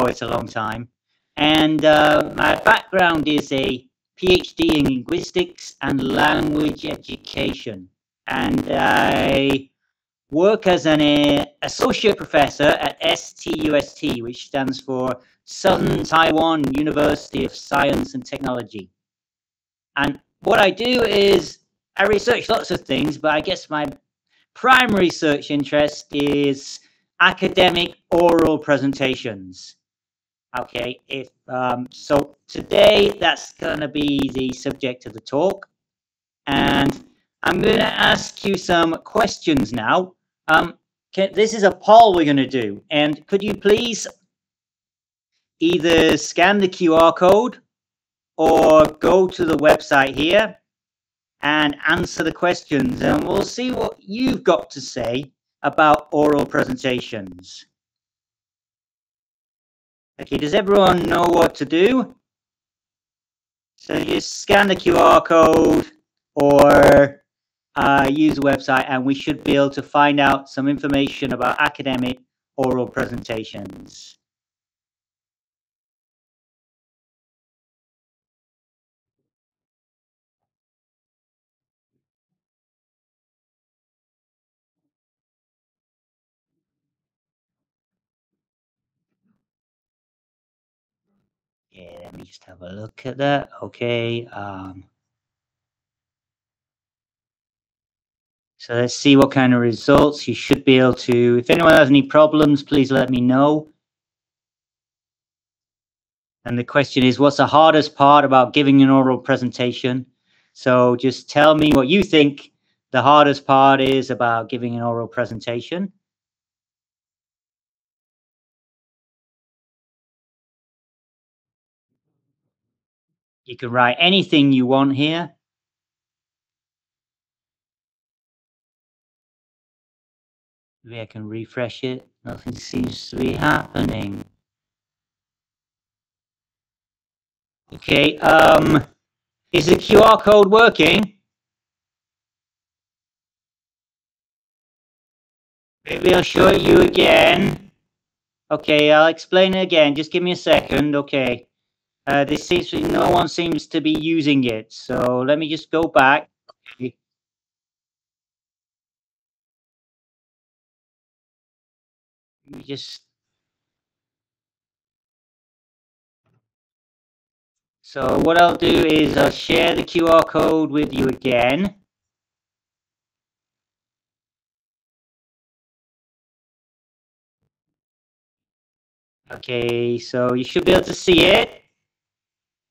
it's a long time. And my background is a PhD in linguistics and language education. And I work as an associate professor at STUST, which stands for Southern Taiwan University of Science and Technology. And what I do is I research lots of things, but I guess my primary research interest is academic oral presentations. Okay, so today that's going to be the subject of the talk, and I'm going to ask you some questions now. This is a poll we're going to do, and could you please either scan the QR code or go to the website here and answer the questions, and we'll see what you've got to say about oral presentations. Okay, does everyone know what to do? So just scan the QR code or use the website, and we should be able to find out some information about academic oral presentations. Yeah, let me just have a look at that. Okay. So let's see what kind of results you should be able to. If anyone has any problems, please let me know. And the question is, what's the hardest part about giving an oral presentation? So just tell me what you think the hardest part is about giving an oral presentation. You can write anything you want here. Maybe I can refresh it. Nothing seems to be happening. Okay, is the QR code working? Maybe I'll show it you again. Okay, I'll explain it again. Just give me a second. Okay. This seems no one seems to be using it. So let me just go back. Okay. Let me just. So what I'll do is I'll share the QR code with you again. Okay, so you should be able to see it.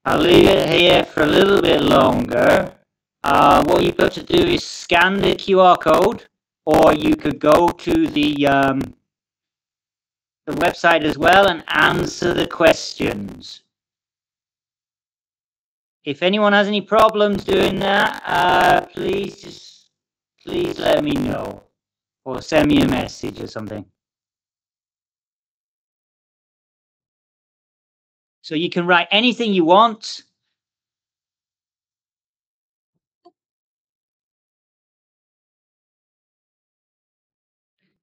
I'll leave it here for a little bit longer. What you've got to do is scan the QR code, or you could go to the website as well and answer the questions. If anyone has any problems doing that, please let me know, or send me a message or something. So you can write anything you want.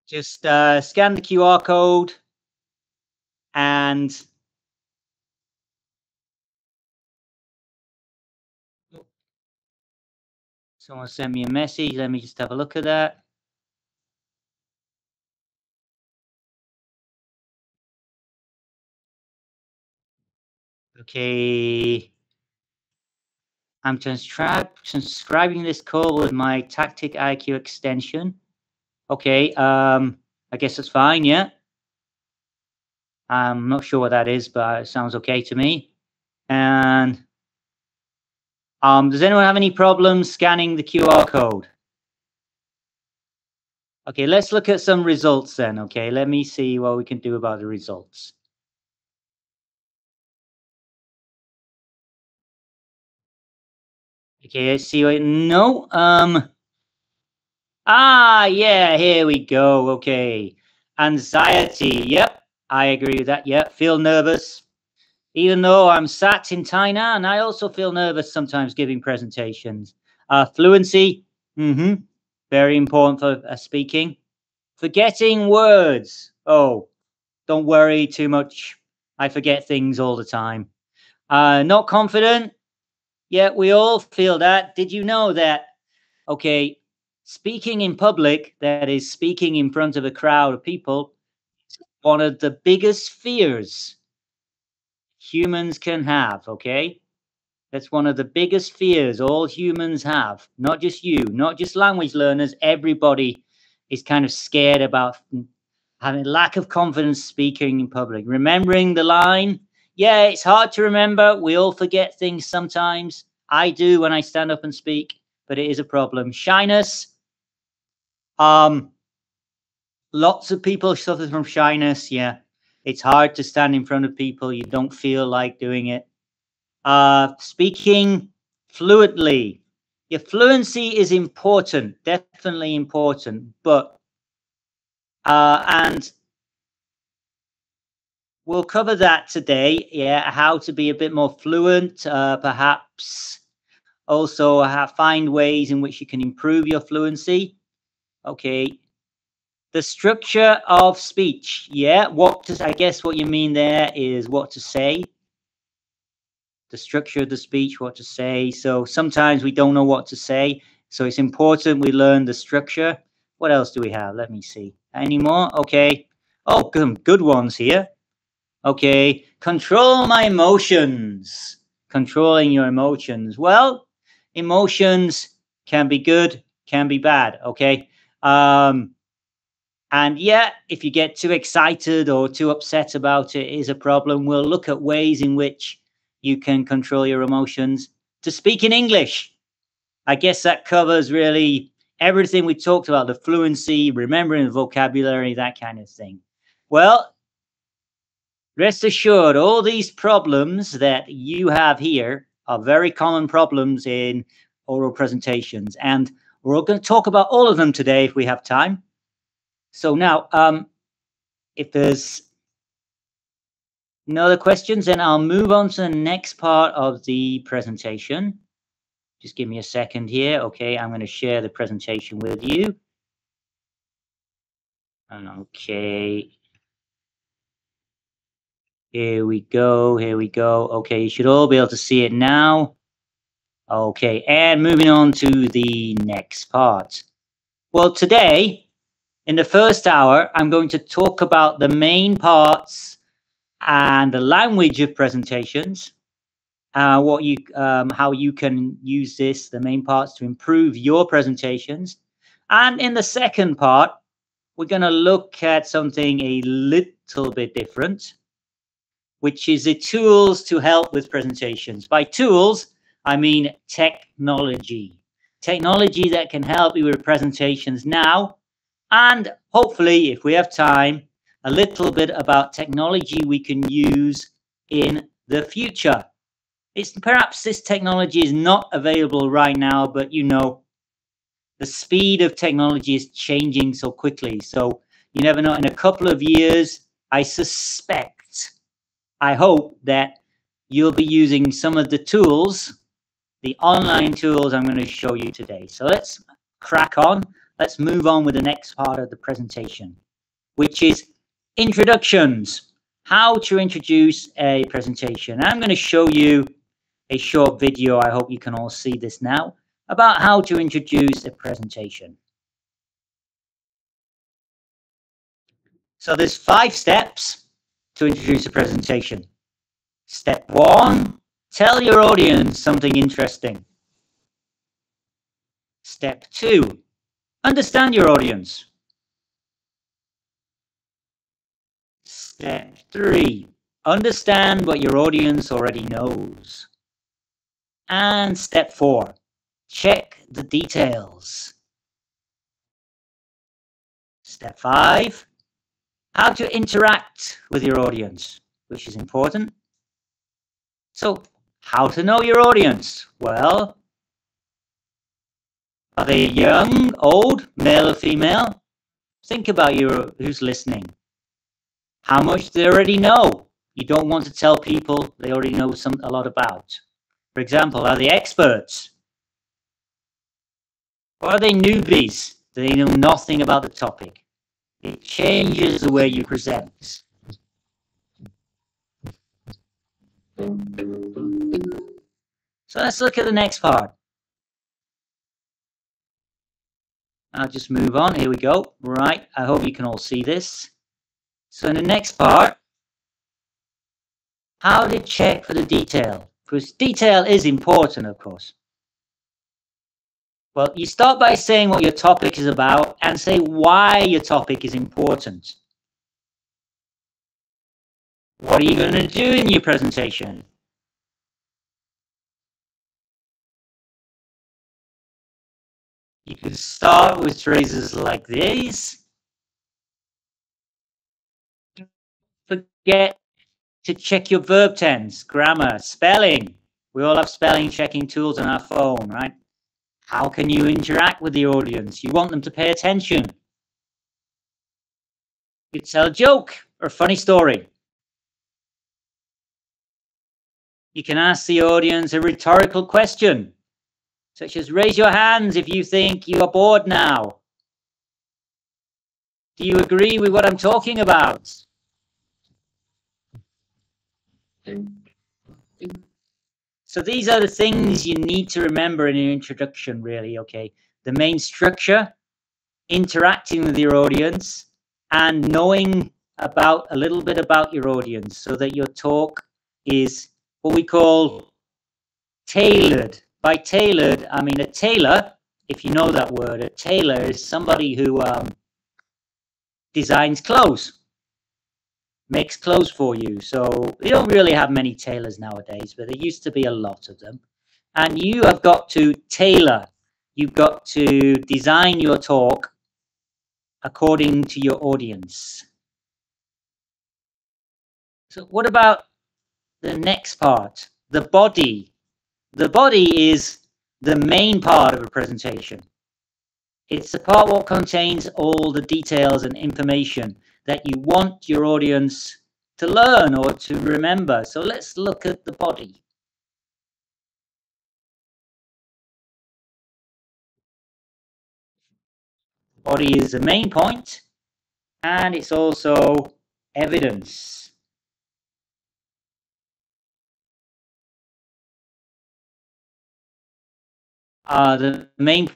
Just scan the QR code and someone sent me a message. Let me just have a look at that. Okay. I'm transcribing this call with my Tactic IQ extension. Okay, I guess that's fine, yeah. I'm not sure what that is, but it sounds okay to me. And does anyone have any problems scanning the QR code? Okay, let's look at some results then, okay? Let me see what we can do about the results. Okay, let's see. No, yeah, here we go. Okay, anxiety. Yep, I agree with that. Yep, feel nervous. Even though I'm sat in China, and I also feel nervous sometimes giving presentations. Fluency. Very important for speaking. Forgetting words. Oh, don't worry too much. I forget things all the time. Not confident. Yeah, we all feel that. Did you know that? Okay, speaking in public, that is speaking in front of a crowd of people, one of the biggest fears humans can have, okay? That's one of the biggest fears all humans have. Not just you, not just language learners, everybody is kind of scared about having lack of confidence speaking in public. Remembering the line, yeah, it's hard to remember. We all forget things sometimes. I do when I stand up and speak, but it is a problem. Shyness, lots of people suffer from shyness. Yeah, it's hard to stand in front of people. You don't feel like doing it. Speaking fluently. Your fluency is important, definitely important, but and we'll cover that today. Yeah, how to be a bit more fluent, perhaps also find ways in which you can improve your fluency. Okay, the structure of speech. Yeah, I guess what you mean there is what to say. The structure of the speech, what to say. So sometimes we don't know what to say. So it's important we learn the structure. What else do we have? Let me see. Any more? Okay. Oh, good ones here. Okay. Control my emotions. Controlling your emotions. Well, emotions can be good, can be bad. Okay. And yeah, if you get too excited or too upset about it, is a problem. We'll look at ways in which you can control your emotions. To speak in English, I guess that covers really everything we talked about, the fluency, remembering the vocabulary, that kind of thing. Well, rest assured, all these problems that you have here are very common problems in oral presentations. And we're all going to talk about all of them today if we have time. So now, if there's no other questions, then I'll move on to the next part of the presentation. Just give me a second here. Okay, I'm going to share the presentation with you. Okay. Here we go. Here we go. Okay, you should all be able to see it now. Okay, and moving on to the next part. Well, today, in the first hour, I'm going to talk about the main parts and the language of presentations. How you can use the main parts to improve your presentations. And in the second part, we're going to look at something a little bit different, which is the tools to help with presentations. By tools, I mean technology. Technology that can help you with presentations now, and hopefully, if we have time, a little bit about technology we can use in the future. Perhaps this technology is not available right now, but you know, the speed of technology is changing so quickly. So you never know, in a couple of years, I suspect, I hope that you'll be using some of the tools, the online tools I'm going to show you today. So let's crack on. Let's move on with the next part of the presentation, which is introductions. How to introduce a presentation. I'm going to show you a short video, I hope you can all see this now, about how to introduce a presentation. So there's 5 steps to introduce a presentation. Step 1, tell your audience something interesting. Step 2, understand your audience. Step 3, understand what your audience already knows. And step 4, check the details. Step 5, how to interact with your audience, which is important. So, how to know your audience? Well, are they young, old, male or female? Think about who's listening. How much do they already know? You don't want to tell people they already know a lot about. For example, are they experts? Or are they newbies? Do they know nothing about the topic? It changes the way you present. So let's look at the next part. I'll just move on. Here we go. Right. I hope you can all see this. So in the next part, how to check for the detail. Because detail is important, of course. Well, you start by saying what your topic is about and say why your topic is important. What are you going to do in your presentation? You can start with phrases like these. Forget to check your verb tense, grammar, spelling. We all have spelling checking tools on our phone, right? How can you interact with the audience? You want them to pay attention. You tell a joke or a funny story. You can ask the audience a rhetorical question, such as raise your hands if you think you are bored now. Do you agree with what I'm talking about? So these are the things you need to remember in your introduction, really, okay? The main structure, interacting with your audience, and knowing about a little bit about your audience so that your talk is what we call tailored. By tailored, I mean a tailor, if you know that word, a tailor is somebody who designs clothes, makes clothes for you. So we don't really have many tailors nowadays, but there used to be a lot of them. And you have got to tailor. You've got to design your talk according to your audience. So what about the next part, the body? The body is the main part of a presentation. It's the part what contains all the details and information that you want your audience to learn or to remember. So let's look at the body. Body is the main point, and it's also evidence. The main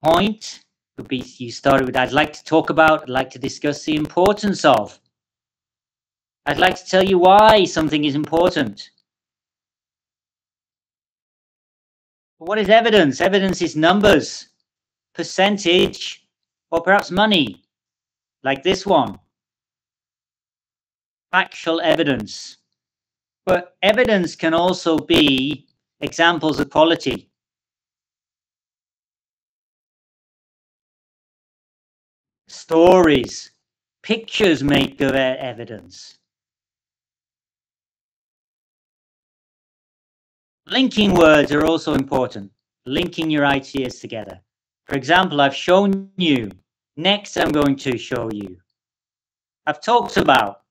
point would be you started with I'd like to talk about, I'd like to discuss the importance of. I'd like to tell you why something is important. What is evidence? Evidence is numbers, percentage, or perhaps money, like this one. Factual evidence. But evidence can also be examples of quality. Stories, pictures make good evidence. Linking words are also important, linking your ideas together. For example, I've shown you. Next, I'm going to show you. I've talked about.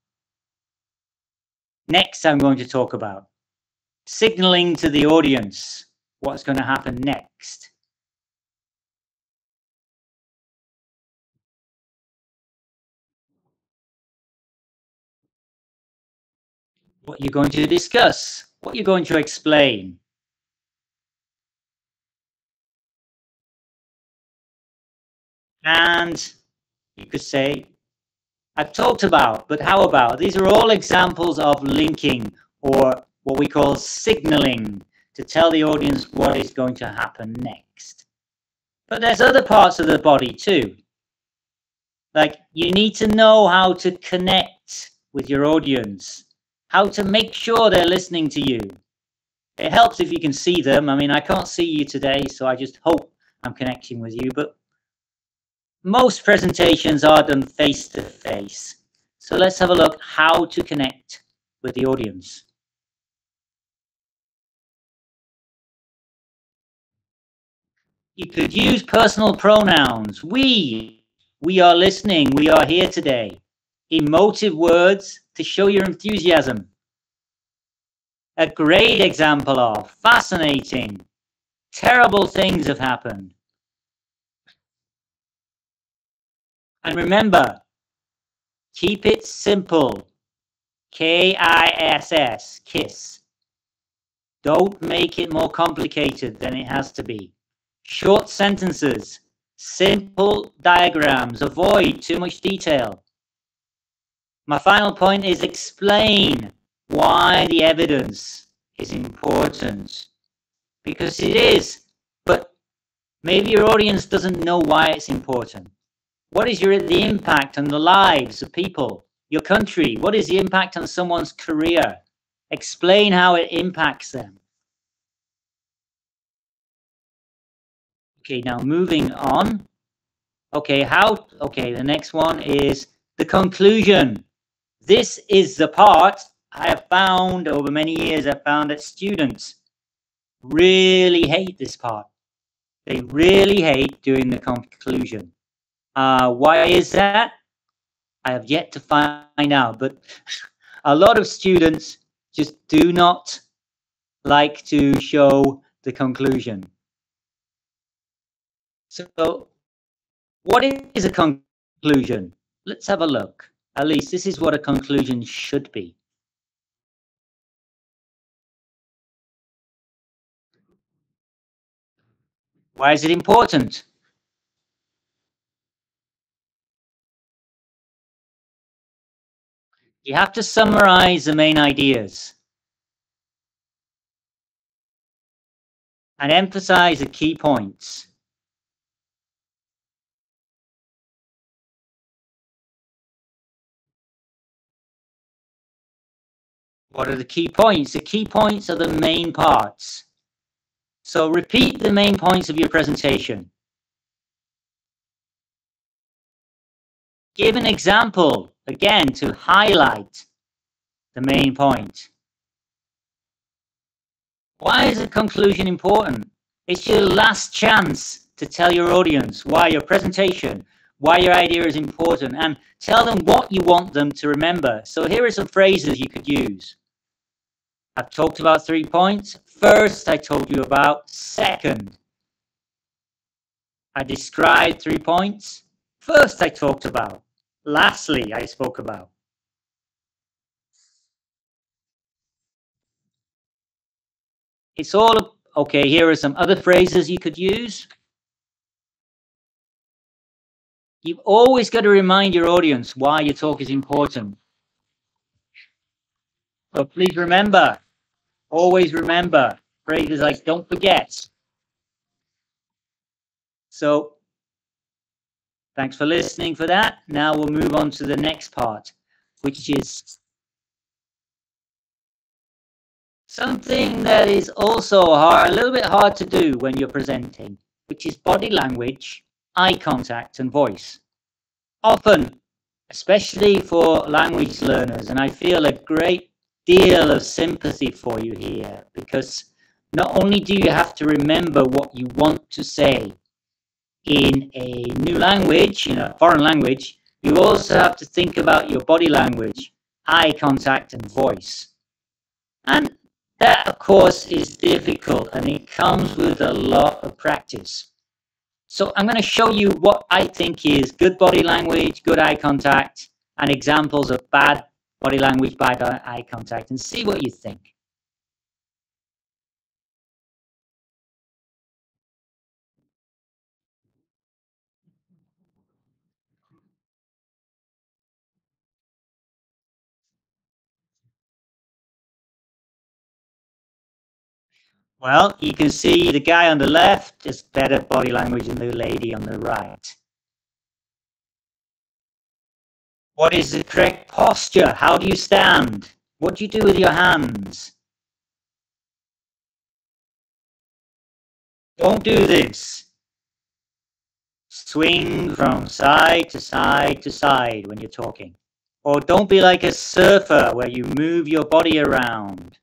Next, I'm going to talk about. Signaling to the audience what's going to happen next. What you're going to discuss, what you're going to explain. And you could say, I've talked about, but how about? These are all examples of linking or what we call signaling to tell the audience what is going to happen next. But there's other parts of the body too. Like you need to know how to connect with your audience, how to make sure they're listening to you. It helps if you can see them. I mean, I can't see you today, so I just hope I'm connecting with you. But most presentations are done face to face. So let's have a look how to connect with the audience. You could use personal pronouns. We are listening. We are here today. Emotive words to show your enthusiasm. A great example of fascinating. Terrible things have happened. And remember, keep it simple. KISS, KISS. Don't make it more complicated than it has to be. Short sentences, simple diagrams, avoid too much detail. My final point is explain why the evidence is important. Because it is, but maybe your audience doesn't know why it's important. What is the impact on the lives of people, your country? What is the impact on someone's career? Explain how it impacts them. Okay, now moving on. Okay, the next one is the conclusion. This is the part I have found over many years, I've found that students really hate this part. They really hate doing the conclusion. Why is that? I have yet to find out, but a lot of students just do not like to show the conclusion. So what is a conclusion? Let's have a look. At least this is what a conclusion should be. Why is it important? You have to summarize the main ideas and emphasize the key points. What are the key points? The key points are the main parts. So repeat the main points of your presentation. Give an example, again, to highlight the main point. Why is a conclusion important? It's your last chance to tell your audience why your presentation, why your idea is important, and tell them what you want them to remember. So here are some phrases you could use. I've talked about 3 points. First, I told you about. Second, I described 3 points. First, I talked about. Lastly, I spoke about. It's all okay. Here are some other phrases you could use. You've always got to remind your audience why your talk is important. So please remember, always remember phrases like don't forget. So thanks for listening for that. Now we'll move on to the next part, which is something that is also a little bit hard to do when you're presenting, which is body language, eye contact, and voice. Often, especially for language learners, and I feel a great deal of sympathy for you here, because not only do you have to remember what you want to say in a new language, in a foreign language, you also have to think about your body language, eye contact, and voice. And that, of course, is difficult, and it comes with a lot of practice. So I'm going to show you what I think is good body language, good eye contact, and examples of bad body language, bad eye contact, and see what you think. Well, you can see the guy on the left has better body language than the lady on the right. What is the correct posture? How do you stand? What do you do with your hands? Don't do this. Swing from side to side to side when you're talking. Or don't be like a surfer where you move your body around.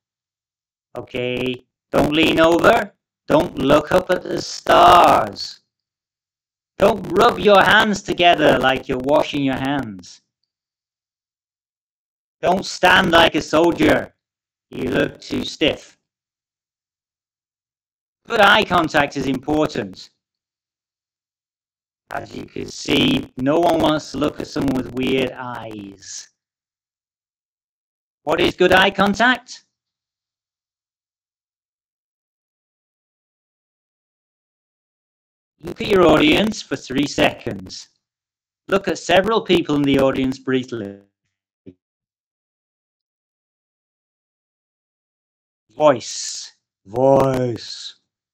Okay, don't lean over. Don't look up at the stars. Don't rub your hands together like you're washing your hands. Don't stand like a soldier. You look too stiff. Good eye contact is important. As you can see, no one wants to look at someone with weird eyes. What is good eye contact? Look at your audience for 3 seconds. Look at several people in the audience briefly. Voice.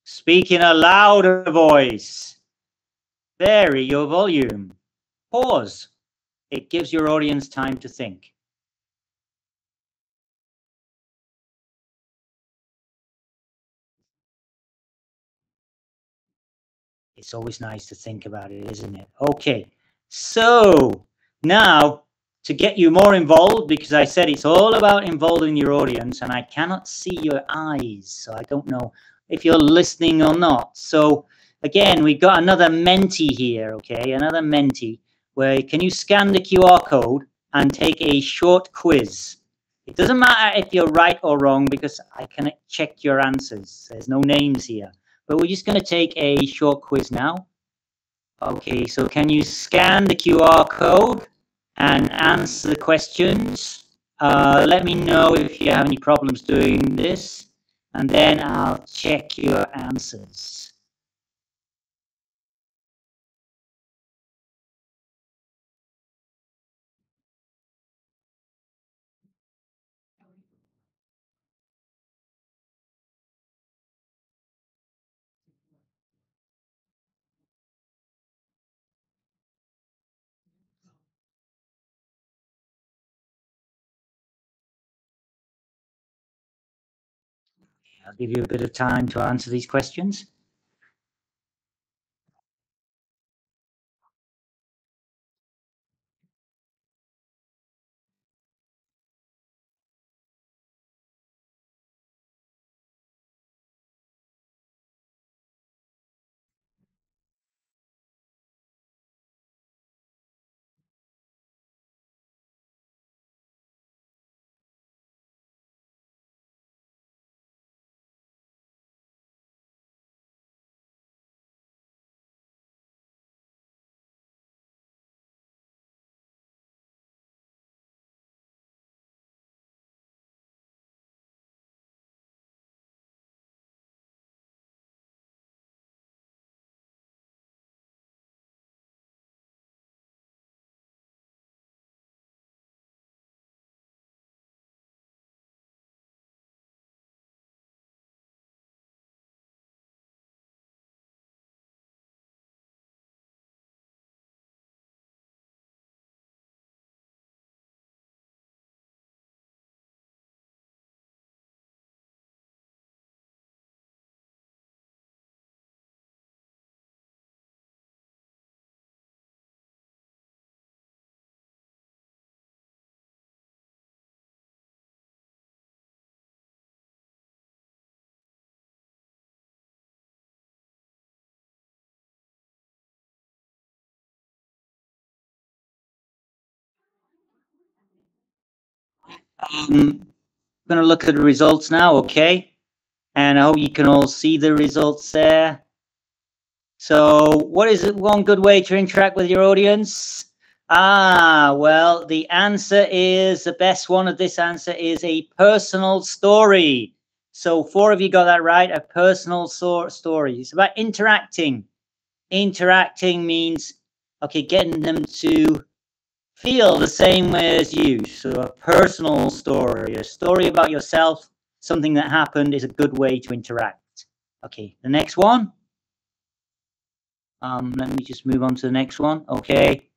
Speak in a louder voice. Vary your volume. Pause. It gives your audience time to think. It's always nice to think about it, isn't it? Okay, so now to get you more involved, because I said it's all about involving your audience, and I cannot see your eyes, so I don't know if you're listening or not. So again, we've got another Menti here, okay? Another Menti, where can you scan the QR code and take a short quiz? It doesn't matter if you're right or wrong, because I can check your answers. There's no names here. But we're just going to take a short quiz now. Okay, so can you scan the QR code and answer the questions? Let me know if you have any problems doing this, and then I'll check your answers. I'll give you a bit of time to answer these questions. I'm going to look at the results now, okay? And I hope you can all see the results there. So what is one good way to interact with your audience? Well, the answer is, the best one of this answer is a personal story. So 4 of you got that right, a personal story. It's about interacting. Interacting means, okay, getting them to feel the same way as you. So a personal story, a story about yourself, something that happened, is a good way to interact. Okay, the next one. Let me just move on to the next one. Okay.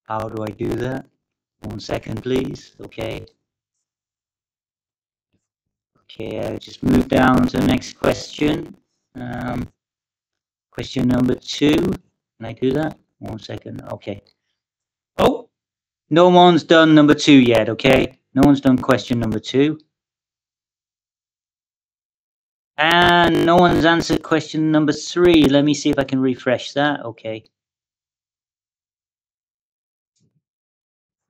How do I do that? 1 second, please. Okay. Okay, I just move down to the next question. Question number 2. Can I do that? 1 second. Okay. Oh, no one's done number 2 yet. Okay. No one's done question number 2. And no one's answered question number 3. Let me see if I can refresh that. Okay.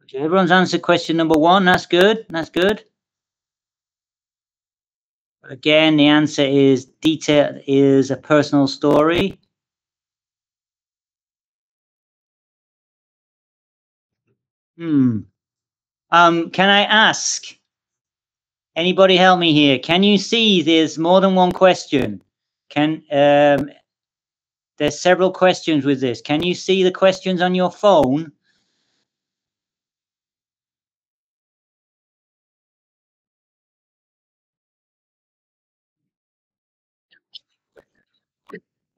Okay, everyone's answered question number 1. That's good. That's good. Again, the answer is detail is a personal story. Can I ask? Anybody help me here? Can you see there's more than one question? There's several questions with this. Can you see the questions on your phone?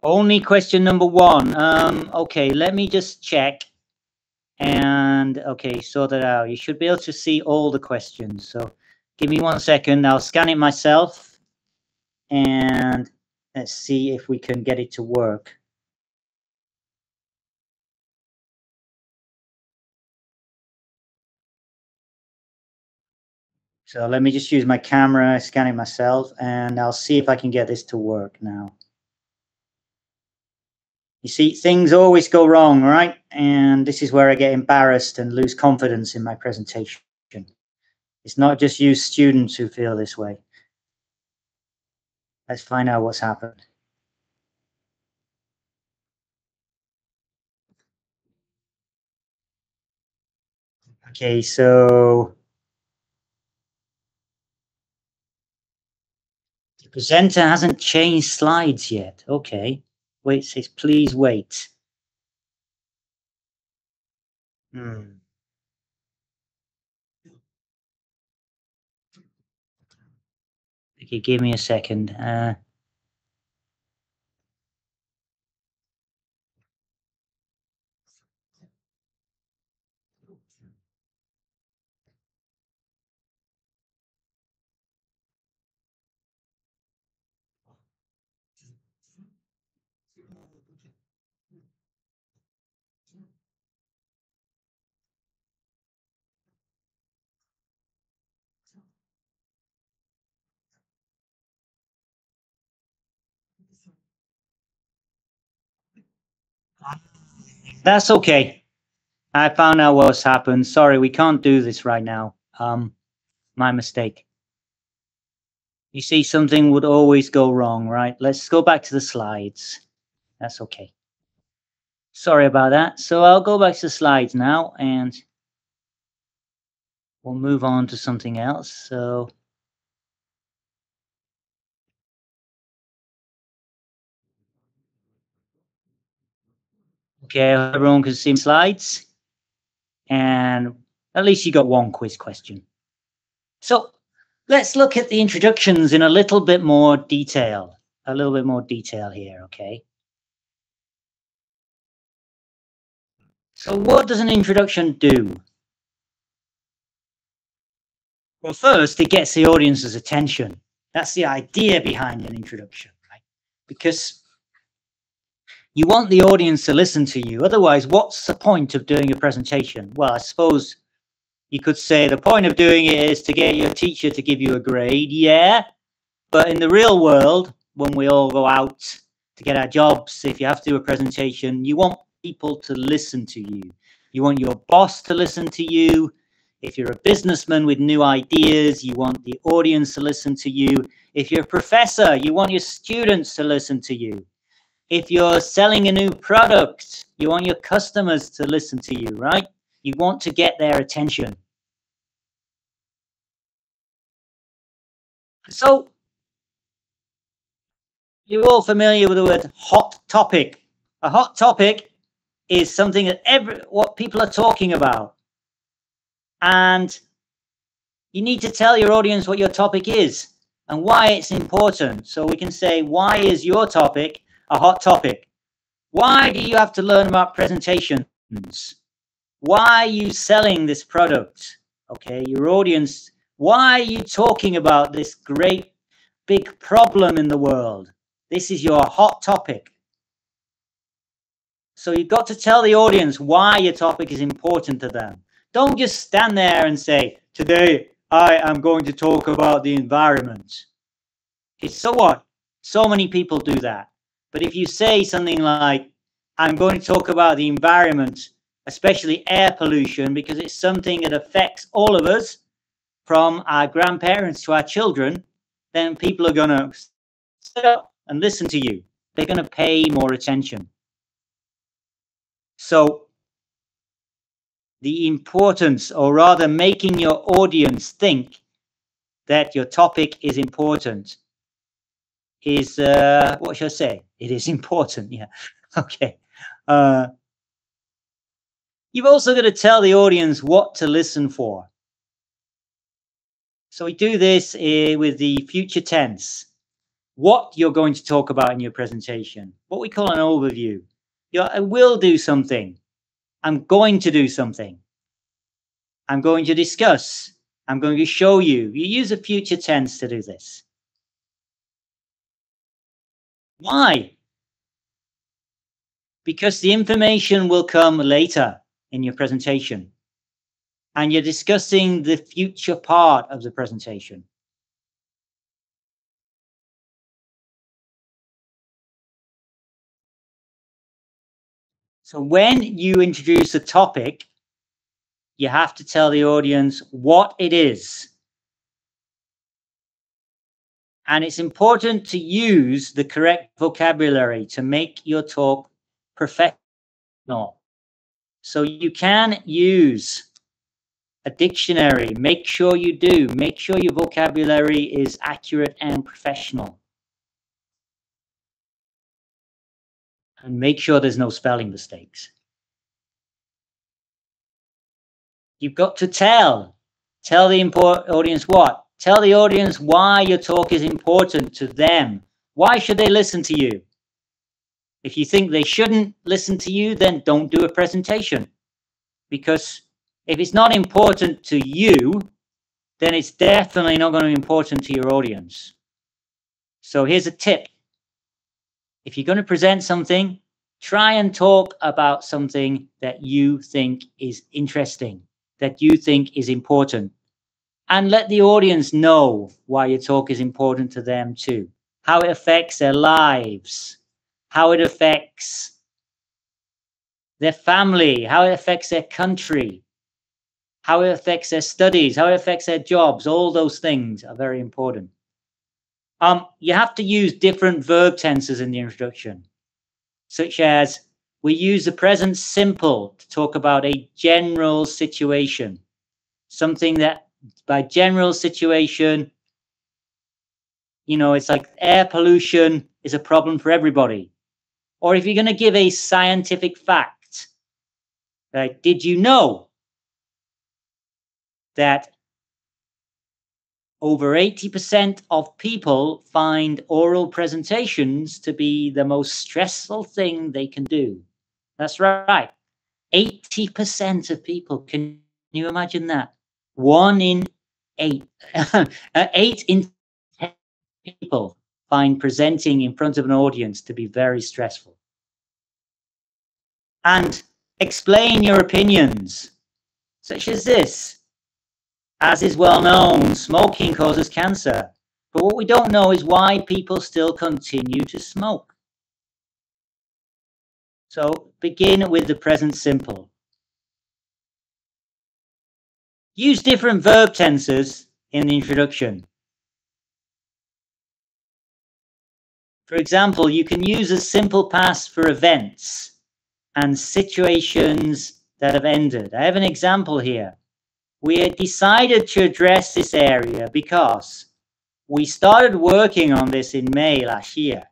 Only question number 1. Okay, let me just check. And okay, sort that out. You should be able to see all the questions. So give me 1 second. I'll scan it myself. And let's see if we can get it to work. So let me just use my camera, scan it myself, and I'll see if I can get this to work now. You see, things always go wrong, right? And this is where I get embarrassed and lose confidence in my presentation. It's not just you students who feel this way. Let's find out what's happened. Okay, so the presenter hasn't changed slides yet. Okay, wait, it says please wait. Okay, give me a second. That's okay. I found out what's happened. Sorry, we can't do this right now. My mistake. You see, something would always go wrong, right? Let's go back to the slides. That's okay. Sorry about that. So I'll go back to the slides now and we'll move on to something else. So okay, everyone can see my slides. And at least you got 1 quiz question. So let's look at the introductions in a little bit more detail. Here, okay? So what does an introduction do? Well, first, it gets the audience's attention. That's the idea behind an introduction, right? Because you want the audience to listen to you. Otherwise, what's the point of doing a presentation? Well, I suppose you could say the point of doing it is to get your teacher to give you a grade, yeah. But in the real world, when we all go out to get our jobs, if you have to do a presentation, you want people to listen to you. You want your boss to listen to you. If you're a businessman with new ideas, you want the audience to listen to you. If you're a professor, you want your students to listen to you. If you're selling a new product, you want your customers to listen to you, right? You want to get their attention. So you're all familiar with the word hot topic. A hot topic is something that what people are talking about. And you need to tell your audience what your topic is and why it's important. So we can say, why is your topic a hot topic? Why do you have to learn about presentations? Why are you selling this product? Okay, your audience, why are you talking about this great big problem in the world? This is your hot topic. So you've got to tell the audience why your topic is important to them. Don't just stand there and say, today I am going to talk about the environment. Okay, so what? So many people do that. But if you say something like, I'm going to talk about the environment, especially air pollution, because it's something that affects all of us, from our grandparents to our children, then people are going to sit up and listen to you. They're going to pay more attention. So the importance, or rather making your audience think that your topic is important, is, what should I say? It is important, yeah. Okay. You've also got to tell the audience what to listen for. So we do this with the future tense. What you're going to talk about in your presentation, what we call an overview. I will do something. I'm going to do something. I'm going to discuss. I'm going to show you. You use a future tense to do this. Why? Because the information will come later in your presentation. And you're discussing the future part of the presentation. So when you introduce a topic, you have to tell the audience what it is. And it's important to use the correct vocabulary to make your talk professional. So you can use a dictionary. Make sure you do. Make sure your vocabulary is accurate and professional. And make sure there's no spelling mistakes. You've got to tell the audience what? Tell the audience why your talk is important to them. Why should they listen to you? If you think they shouldn't listen to you, then don't do a presentation. Because if it's not important to you, then it's definitely not going to be important to your audience. So here's a tip. If you're going to present something, try and talk about something that you think is interesting, that you think is important, and let the audience know why your talk is important to them too, how it affects their lives, how it affects their family, how it affects their country, how it affects their studies, how it affects their jobs. All those things are very important. You have to use different verb tenses in the introduction, such as we use the present simple to talk about a general situation, something that by general situation, you know, it's like air pollution is a problem for everybody. Or if you're going to give a scientific fact, like, did you know that over 80% of people find oral presentations to be the most stressful thing they can do? That's right. 80% of people. Can you imagine that? 1 in 8. 8 in 10 people find presenting in front of an audience to be very stressful. And explain your opinions, such as this. As is well known, smoking causes cancer. But what we don't know is why people still continue to smoke. So begin with the present simple. Use different verb tenses in the introduction. For example, you can use a simple past for events and situations that have ended. I have an example here. We had decided to address this area because we started working on this in May last year.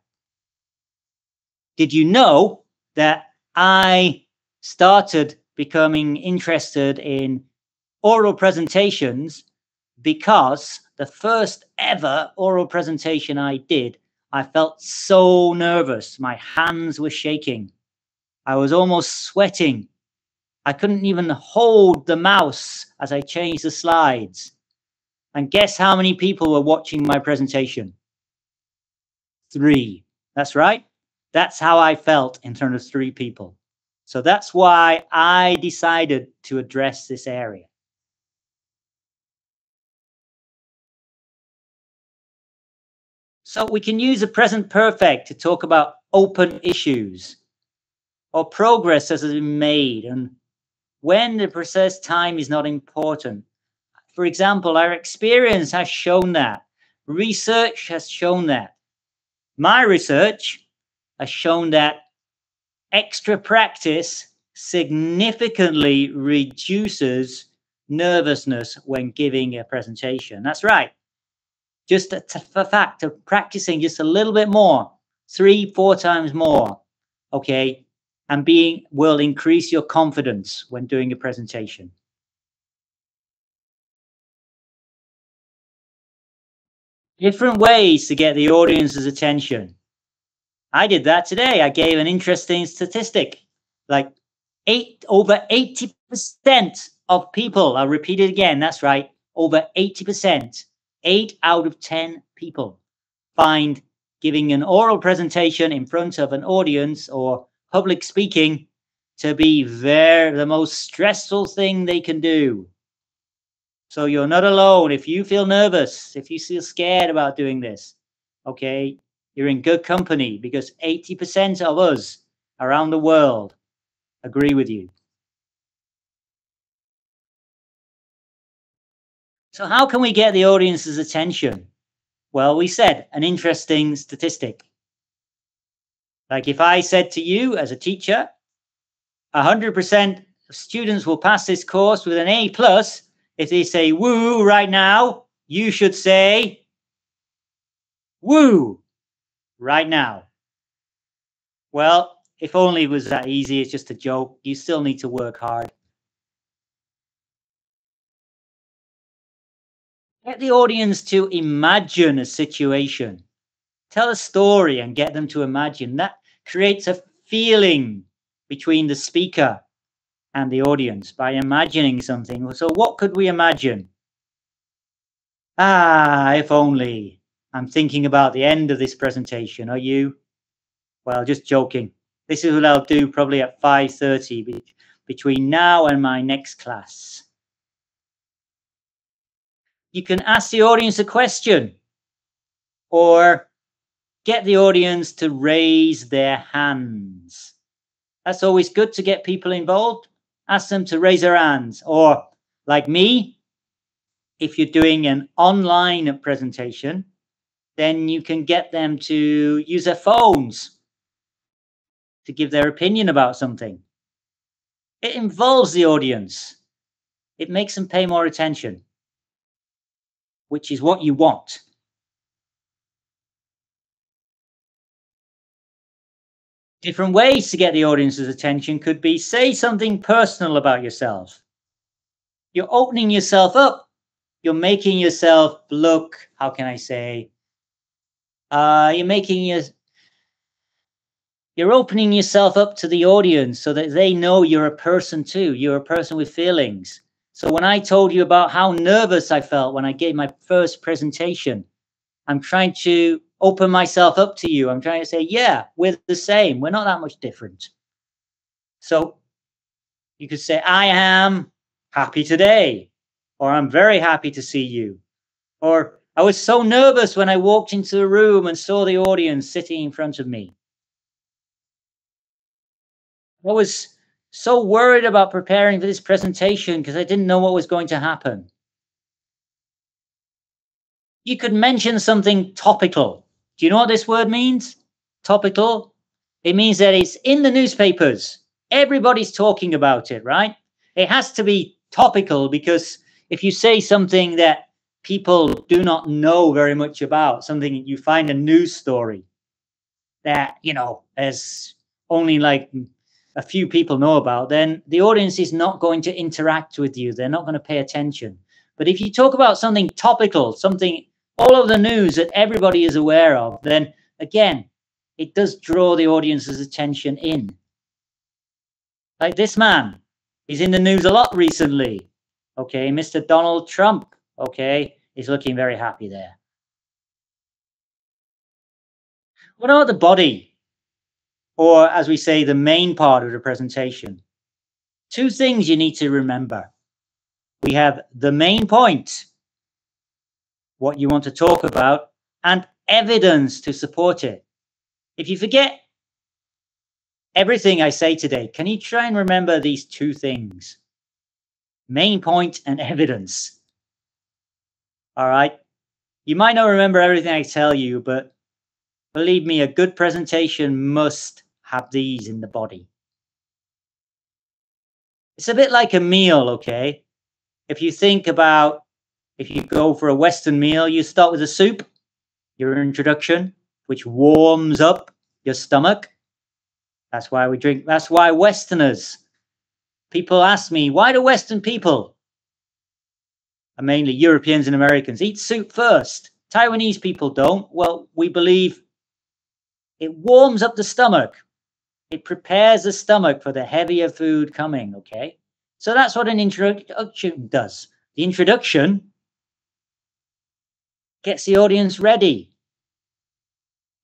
Did you know that I started becoming interested in oral presentations because the first ever oral presentation I did, I felt so nervous. My hands were shaking. I was almost sweating. I couldn't even hold the mouse as I changed the slides. And guess how many people were watching my presentation? 3. That's right. That's how I felt in front of 3 people. So that's why I decided to address this area. So we can use the present perfect to talk about open issues or progress that has been made and when the process time is not important. For example, our experience has shown that. Research has shown that. My research has shown that extra practice significantly reduces nervousness when giving a presentation. That's right. just the fact of practicing just a little bit more, 3-4 times more, okay, and will increase your confidence when doing a presentation. Different ways to get the audience's attention. I did that today. I gave an interesting statistic. Like over 80% of people, I'll repeat it again, that's right, over 80%, 8 out of 10 people find giving an oral presentation in front of an audience or public speaking to be the most stressful thing they can do. So you're not alone. If you feel nervous, if you feel scared about doing this, okay, you're in good company, because 80% of us around the world agree with you. So how can we get the audience's attention? Well, we said an interesting statistic. Like if I said to you as a teacher, 100% of students will pass this course with an A+. If they say woo right now, you should say woo right now. Well, if only it was that easy. It's just a joke. You still need to work hard. Get the audience to imagine a situation. Tell a story and get them to imagine. That creates a feeling between the speaker and the audience by imagining something. So what could we imagine? If only. I'm thinking about the end of this presentation. Are you? Well, just joking. This is what I'll do probably at 5:30 between now and my next class. You can ask the audience a question or get the audience to raise their hands. That's always good to get people involved. Ask them to raise their hands. Or like me, if you're doing an online presentation, then you can get them to use their phones to give their opinion about something. It involves the audience. It makes them pay more attention, which is what you want. Different ways to get the audience's attention could be say something personal about yourself. You're opening yourself up. You're making yourself look, how can I say? You're opening yourself up to the audience so that they know you're a person too. You're a person with feelings. So when I told you about how nervous I felt when I gave my first presentation, I'm trying to open myself up to you. I'm trying to say, yeah, we're the same. We're not that much different. So you could say, I am happy today, or I'm very happy to see you, or I was so nervous when I walked into the room and saw the audience sitting in front of me. I was so worried about preparing for this presentation because I didn't know what was going to happen. You could mention something topical. Do you know what this word means? Topical. It means that it's in the newspapers. Everybody's talking about it, right? It has to be topical, because if you say something that people do not know very much about, something you find a news story that, there's only like a few people know about, then the audience is not going to interact with you. They're not going to pay attention. But if you talk about something topical, something all of the news that everybody is aware of, then again, it does draw the audience's attention in. Like this man, he's in the news a lot recently. Okay, Mr. Donald Trump, okay, is looking very happy there. What about the body? Or as we say, the main part of the presentation. Two things you need to remember. We have the main point, what you want to talk about, and evidence to support it. If you forget everything I say today, can you try and remember these two things? Main point and evidence. All right. You might not remember everything I tell you, but believe me, a good presentation must have these in the body. It's a bit like a meal, okay? If you think about If you go for a Western meal, you start with a soup, your introduction, which warms up your stomach. That's why we drink. That's why Westerners, people ask me, why do Western people, and mainly Europeans and Americans, eat soup first? Taiwanese people don't. Well, we believe it warms up the stomach. It prepares the stomach for the heavier food coming, okay? So that's what an introduction does. The introduction gets the audience ready.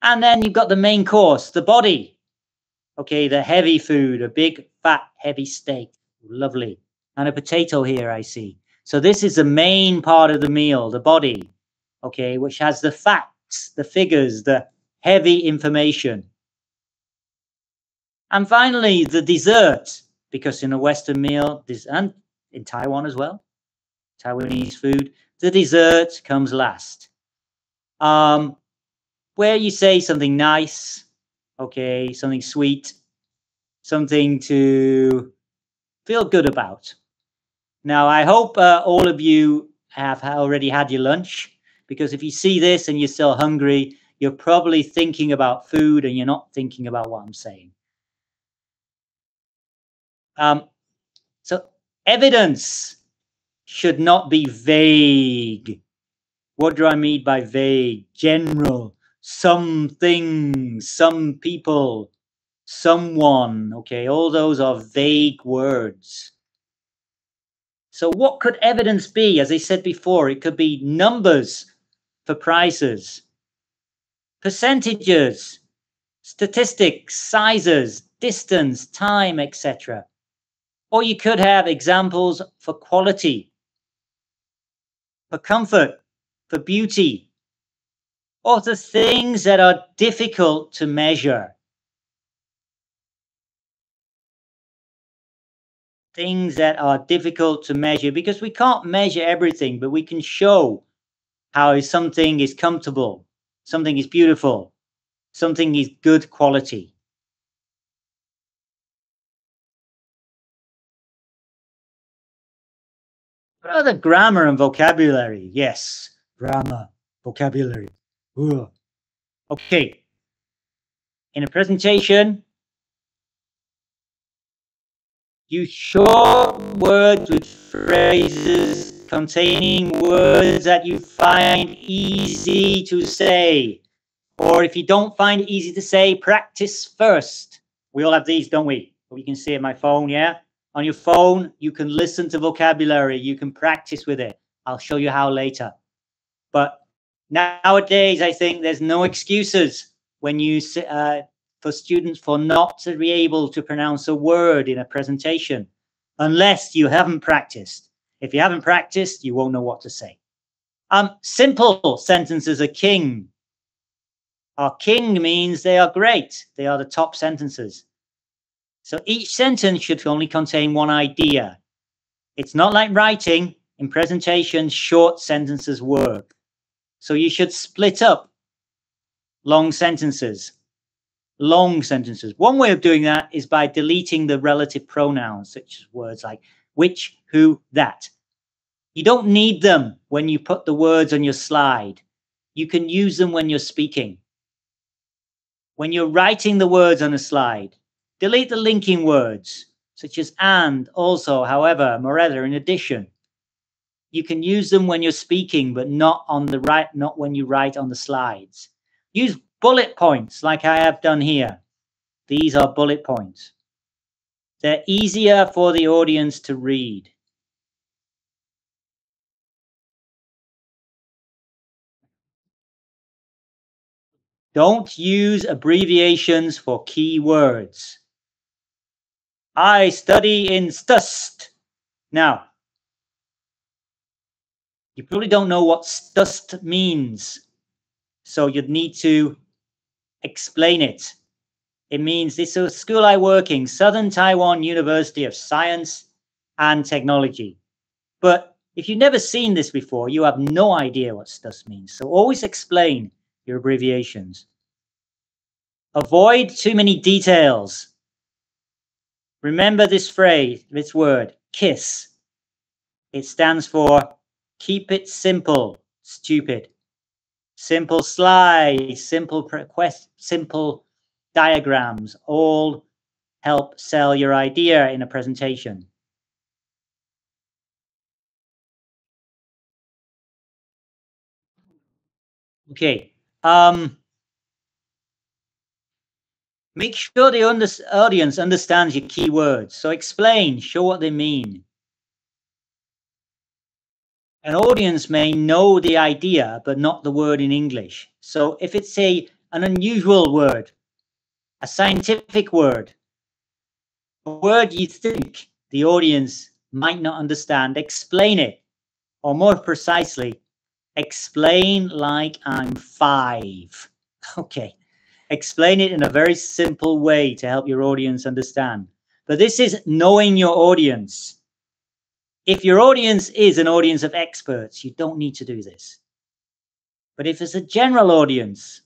And then you've got the main course, the body. Okay, the heavy food, a big, fat, heavy steak. Lovely. And a potato here, I see. So this is the main part of the meal, the body, okay, which has the facts, the figures, the heavy information. And finally, the dessert, because in a Western meal, and in Taiwan as well, Taiwanese food, the dessert comes last. Where you say something nice, okay, something sweet, something to feel good about. Now, I hope all of you have already had your lunch, because if you see this and you're still hungry, you're probably thinking about food and you're not thinking about what I'm saying. So evidence should not be vague. What do I mean by vague? General. Some things, some people, someone. Okay, all those are vague words. So what could evidence be? As I said before, it could be numbers for prices, percentages, statistics, sizes, distance, time, etc. Or you could have examples for quality, for comfort, for beauty, or the things that are difficult to measure. Things that are difficult to measure, because we can't measure everything, but we can show how something is comfortable, something is beautiful, something is good quality. What are the grammar and vocabulary? Yes, grammar, vocabulary. Ugh. Okay. In a presentation, use short words with phrases containing words that you find easy to say. Or if you don't find it easy to say, practice first. We all have these, don't we? You can see it on my phone, yeah? On your phone, you can listen to vocabulary. You can practice with it. I'll show you how later. But nowadays, I think there's no excuses when you for students for not to be able to pronounce a word in a presentation unless you haven't practiced. If you haven't practiced, you won't know what to say. Simple sentences are king. Our king means they are great. They are the top sentences. So each sentence should only contain one idea. It's not like writing. In presentations, short sentences work. So you should split up long sentences. Long sentences. One way of doing that is by deleting the relative pronouns, such as words like which, who, that. You don't need them when you put the words on your slide. You can use them when you're speaking. When you're writing the words on a slide, delete the linking words, such as and, also, however, moreover, in addition. You can use them when you're speaking, but not when you write on the slides. Use bullet points like I have done here. These are bullet points. They're easier for the audience to read. Don't use abbreviations for key words. I study in STUST. Now, you probably don't know what STUST means, so you'd need to explain it. It means this is a school I work in, Southern Taiwan University of Science and Technology. But if you've never seen this before, you have no idea what STUS means. So always explain your abbreviations. Avoid too many details. Remember this phrase, this word, KISS. It stands for Keep it simple, stupid. Simple slides, simple diagrams, all help sell your idea in a presentation. Okay. Make sure the audience understands your key words. So explain, show what they mean. An audience may know the idea, but not the word in English. So if it's an unusual word, a scientific word, a word you think the audience might not understand, explain it. Or more precisely, explain like I'm 5. Okay. Explain it in a very simple way to help your audience understand. But this is knowing your audience. If your audience is an audience of experts, you don't need to do this. But if it's a general audience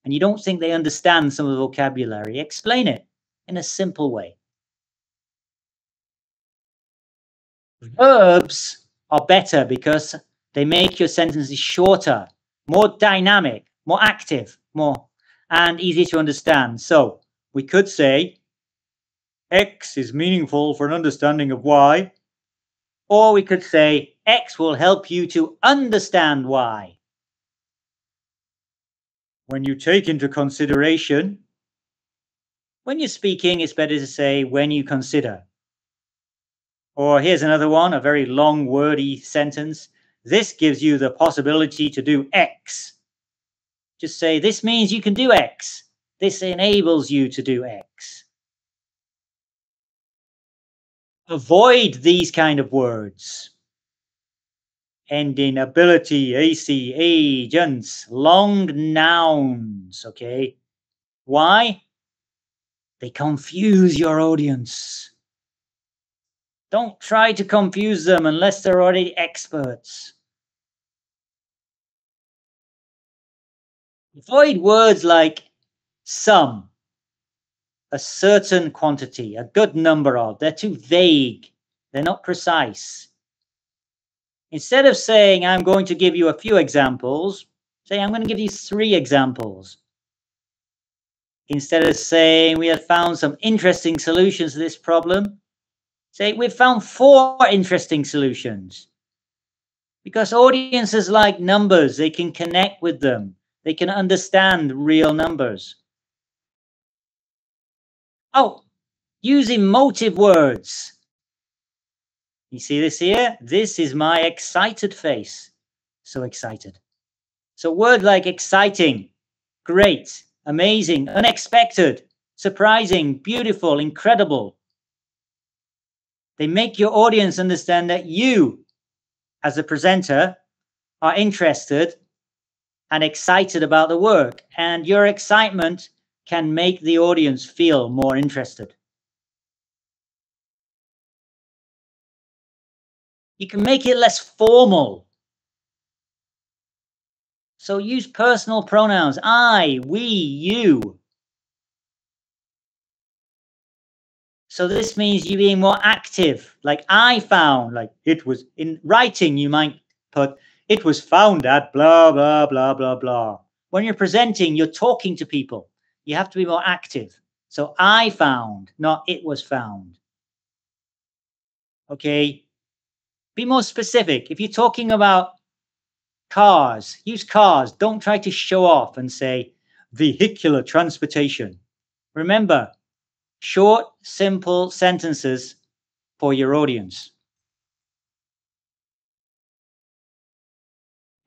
and you don't think they understand some of the vocabulary, explain it in a simple way. Verbs are better because they make your sentences shorter, more dynamic, more active, and easy to understand. So we could say, X is meaningful for an understanding of Y. Or we could say, X will help you to understand Y. When you take into consideration, when you're speaking, it's better to say when you consider. Or here's another one, a very long, wordy sentence. This gives you the possibility to do X. Just say, this means you can do X. This enables you to do X. Avoid these kind of words. Ending ability, AC, agents, long nouns, okay? Why? They confuse your audience. Don't try to confuse them unless they're already experts. Avoid words like some, a certain quantity, a good number of. They're too vague. They're not precise. Instead of saying, I'm going to give you a few examples, say, I'm going to give you 3 examples. Instead of saying, we have found some interesting solutions to this problem, say, we've found 4 interesting solutions. Because audiences like numbers, they can connect with them. They can understand real numbers. Oh, use emotive words. You see this here? This is my excited face. So excited. So words like exciting, great, amazing, unexpected, surprising, beautiful, incredible. They make your audience understand that you, as a presenter, are interested and excited about the work, and your excitement can make the audience feel more interested. You can make it less formal. So use personal pronouns, I, we, you. So this means you being more active, like I found, like it was in writing, you might put, it was found at blah, blah, blah, blah, blah. When you're presenting, you're talking to people. You have to be more active. So I found, not it was found. Okay. Be more specific. If you're talking about cars, use cars. Don't try to show off and say vehicular transportation. Remember, short, simple sentences for your audience.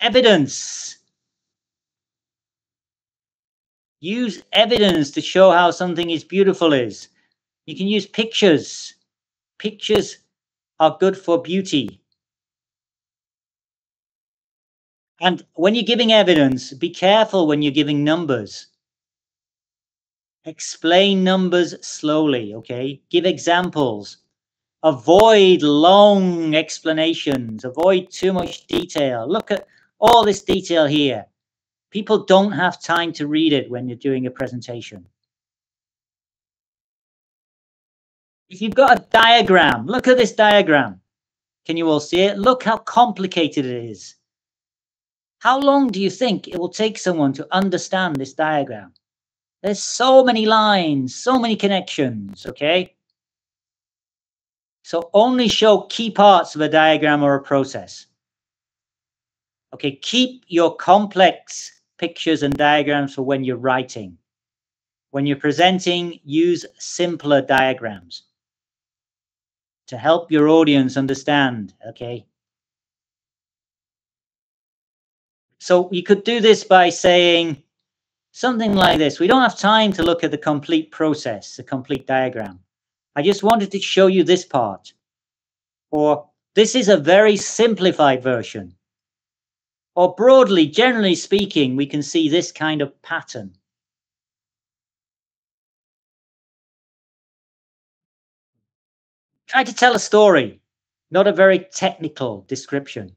Evidence. Use evidence to show how something is beautiful is. You can use pictures. Pictures are good for beauty. And when you're giving evidence, be careful when you're giving numbers. Explain numbers slowly, okay? Give examples. Avoid long explanations. Avoid too much detail. Look at all this detail here. People don't have time to read it when you're doing a presentation. If you've got a diagram, look at this diagram. Can you all see it? Look how complicated it is. How long do you think it will take someone to understand this diagram? There's so many lines, so many connections, okay? So only show key parts of a diagram or a process. Okay, keep your complex pictures and diagrams for when you're writing. When you're presenting, use simpler diagrams to help your audience understand, okay? So you could do this by saying something like this. We don't have time to look at the complete process, the complete diagram. I just wanted to show you this part. Or this is a very simplified version. Or broadly, generally speaking, we can see this kind of pattern. Try to tell a story, not a very technical description,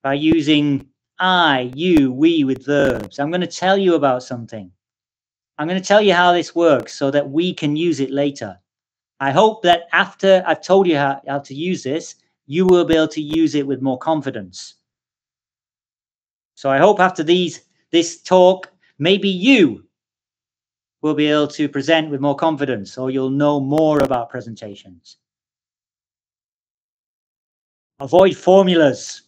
by using I, you, we with verbs. I'm going to tell you about something. I'm going to tell you how this works so that we can use it later. I hope that after I've told you how to use this, you will be able to use it with more confidence. So I hope after this talk, maybe you will be able to present with more confidence, or you'll know more about presentations. Avoid formulas,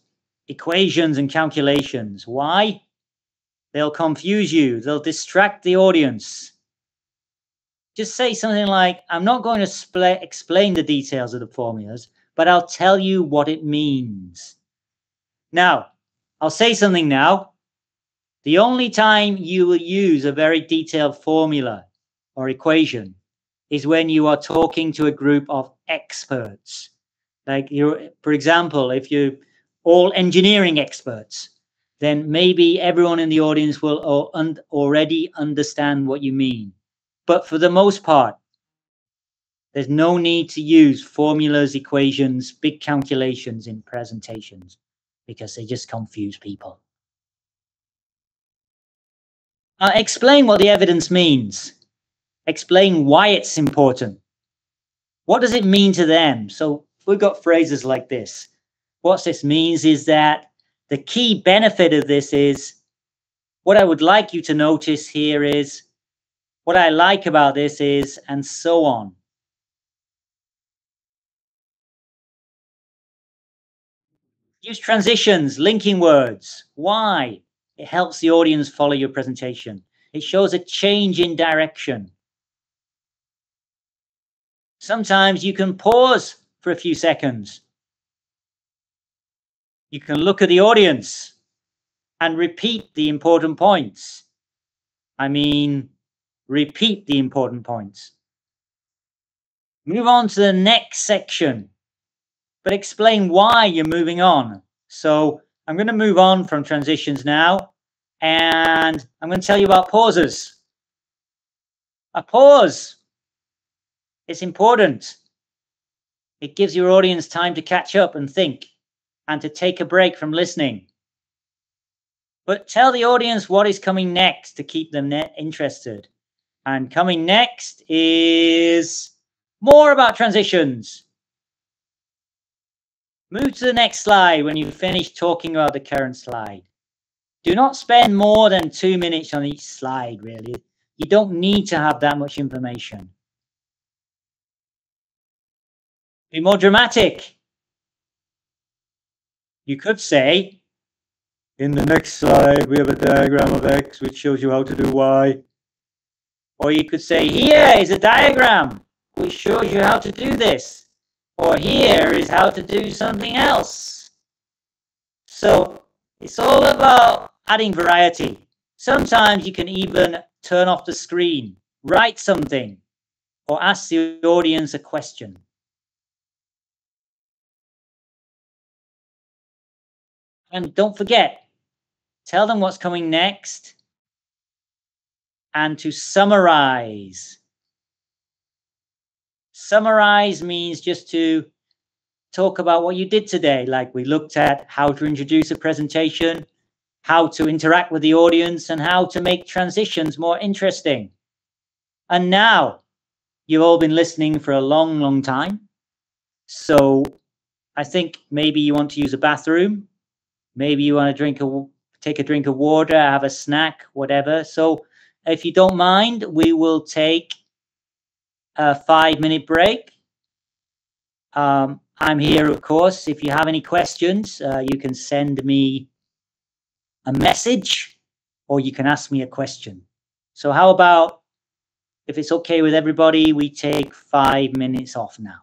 equations, and calculations. Why? They'll confuse you. They'll distract the audience. Just say something like, I'm not going to explain the details of the formulas, but I'll tell you what it means. Now, I'll say something now. The only time you will use a very detailed formula or equation is when you are talking to a group of experts. Like for example, if you're all engineering experts, then maybe everyone in the audience will already understand what you mean. But for the most part, there's no need to use formulas, equations, big calculations in presentations because they just confuse people. Explain what the evidence means. Explain why it's important. What does it mean to them? So we've got phrases like this. What this means is that the key benefit of this is, what I would like you to notice here is, what I like about this is, and so on. Use transitions, linking words. Why? It helps the audience follow your presentation. It shows a change in direction. Sometimes you can pause for a few seconds. You can look at the audience and repeat the important points. I mean, repeat the important points. Move on to the next section, but explain why you're moving on. So I'm going to move on from transitions now, and I'm going to tell you about pauses. A pause is important. It gives your audience time to catch up and think, and to take a break from listening. But tell the audience what is coming next to keep them interested. And coming next is more about transitions. Move to the next slide when you've finished talking about the current slide. Do not spend more than 2 minutes on each slide, really. You don't need to have that much information. Be more dramatic. You could say, in the next slide, we have a diagram of X, which shows you how to do Y. Or you could say, here is a diagram, which shows you how to do this. Or here is how to do something else. So it's all about adding variety. Sometimes you can even turn off the screen, write something, or ask the audience a question. And don't forget, tell them what's coming next and to summarize. Summarize means just to talk about what you did today. Like we looked at how to introduce a presentation, how to interact with the audience, and how to make transitions more interesting. And now you've all been listening for a long, long time. So I think maybe you want to use a bathroom. Maybe you want to take a drink of water, have a snack, whatever. So if you don't mind, we will take a 5-minute break. I'm here, of course. If you have any questions, you can send me a message or you can ask me a question. So how about, if it's okay with everybody, we take 5 minutes off now.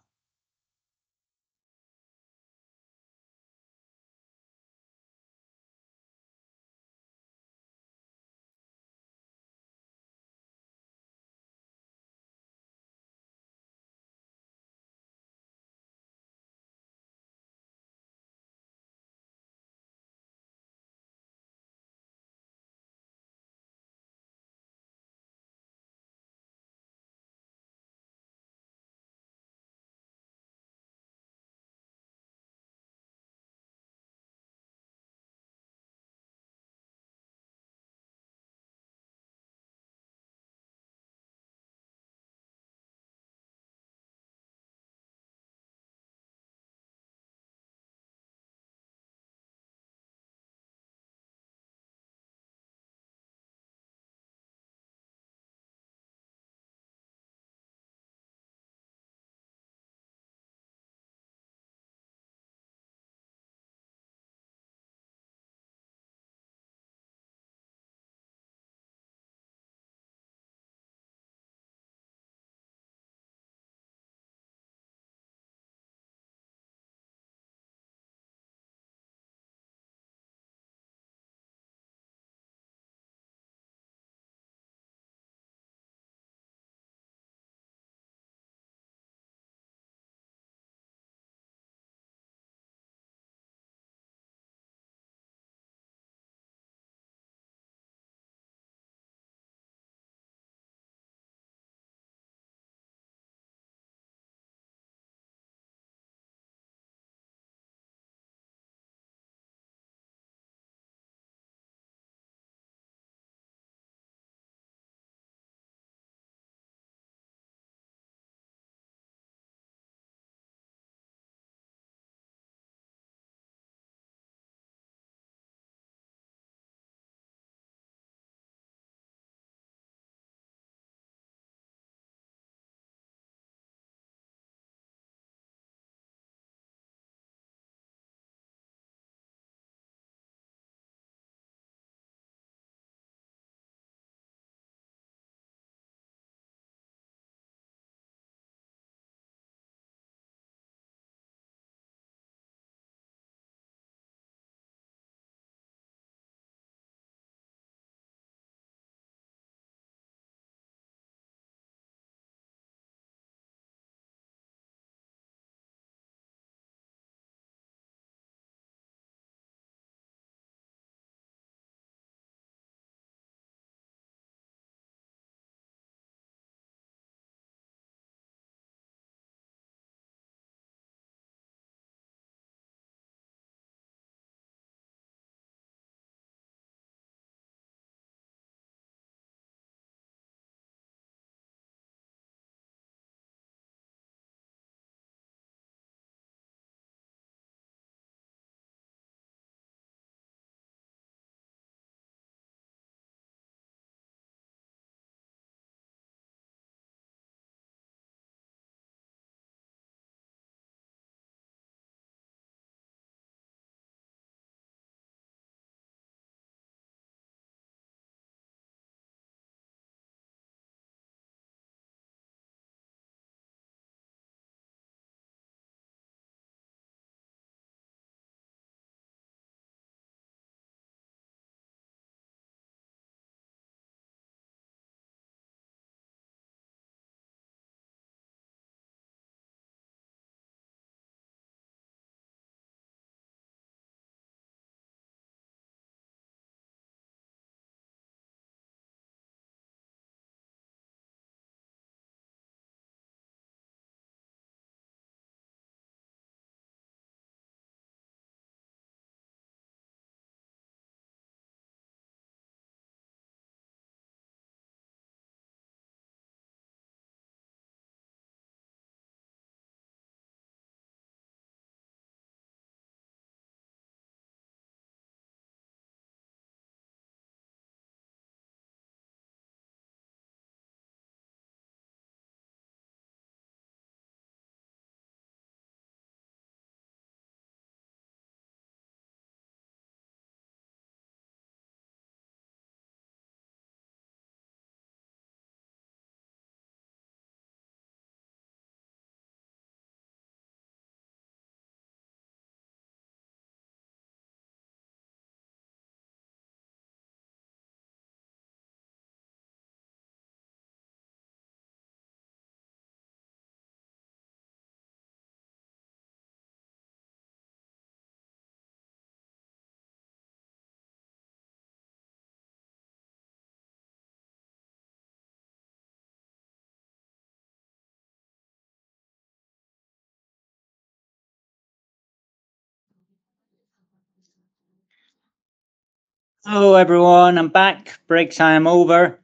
Hello, everyone. I'm back. Break time over.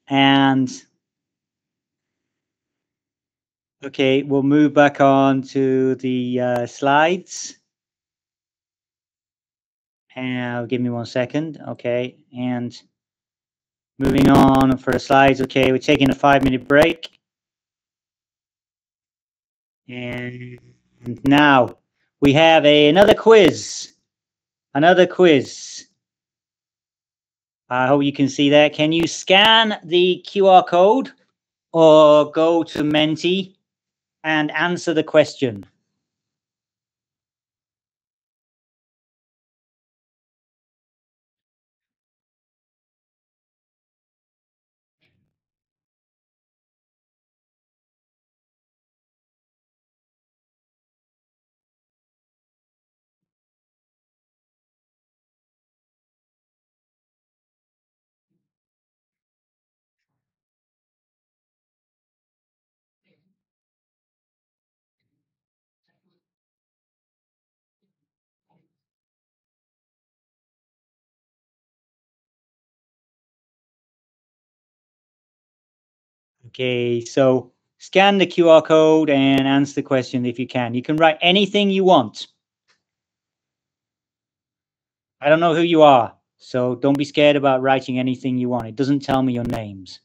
And okay, we'll move back on to the slides. And give me 1 second. Okay. And moving on for the slides. Okay, we're taking a 5-minute break. And now we have another quiz. Another quiz. I hope you can see that. Can you scan the QR code or go to Menti and answer the question? Okay, so scan the QR code and answer the question if you can. You can write anything you want. I don't know who you are, so don't be scared about writing anything you want. It doesn't tell me your names.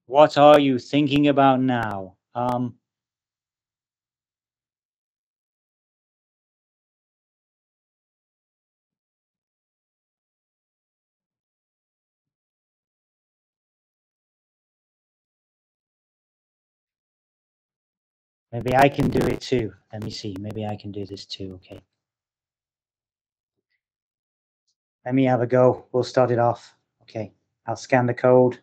What are you thinking about now? Maybe I can do it too. Let me see. Maybe I can do this too. Okay. Let me have a go. We'll start it off. Okay. I'll scan the code.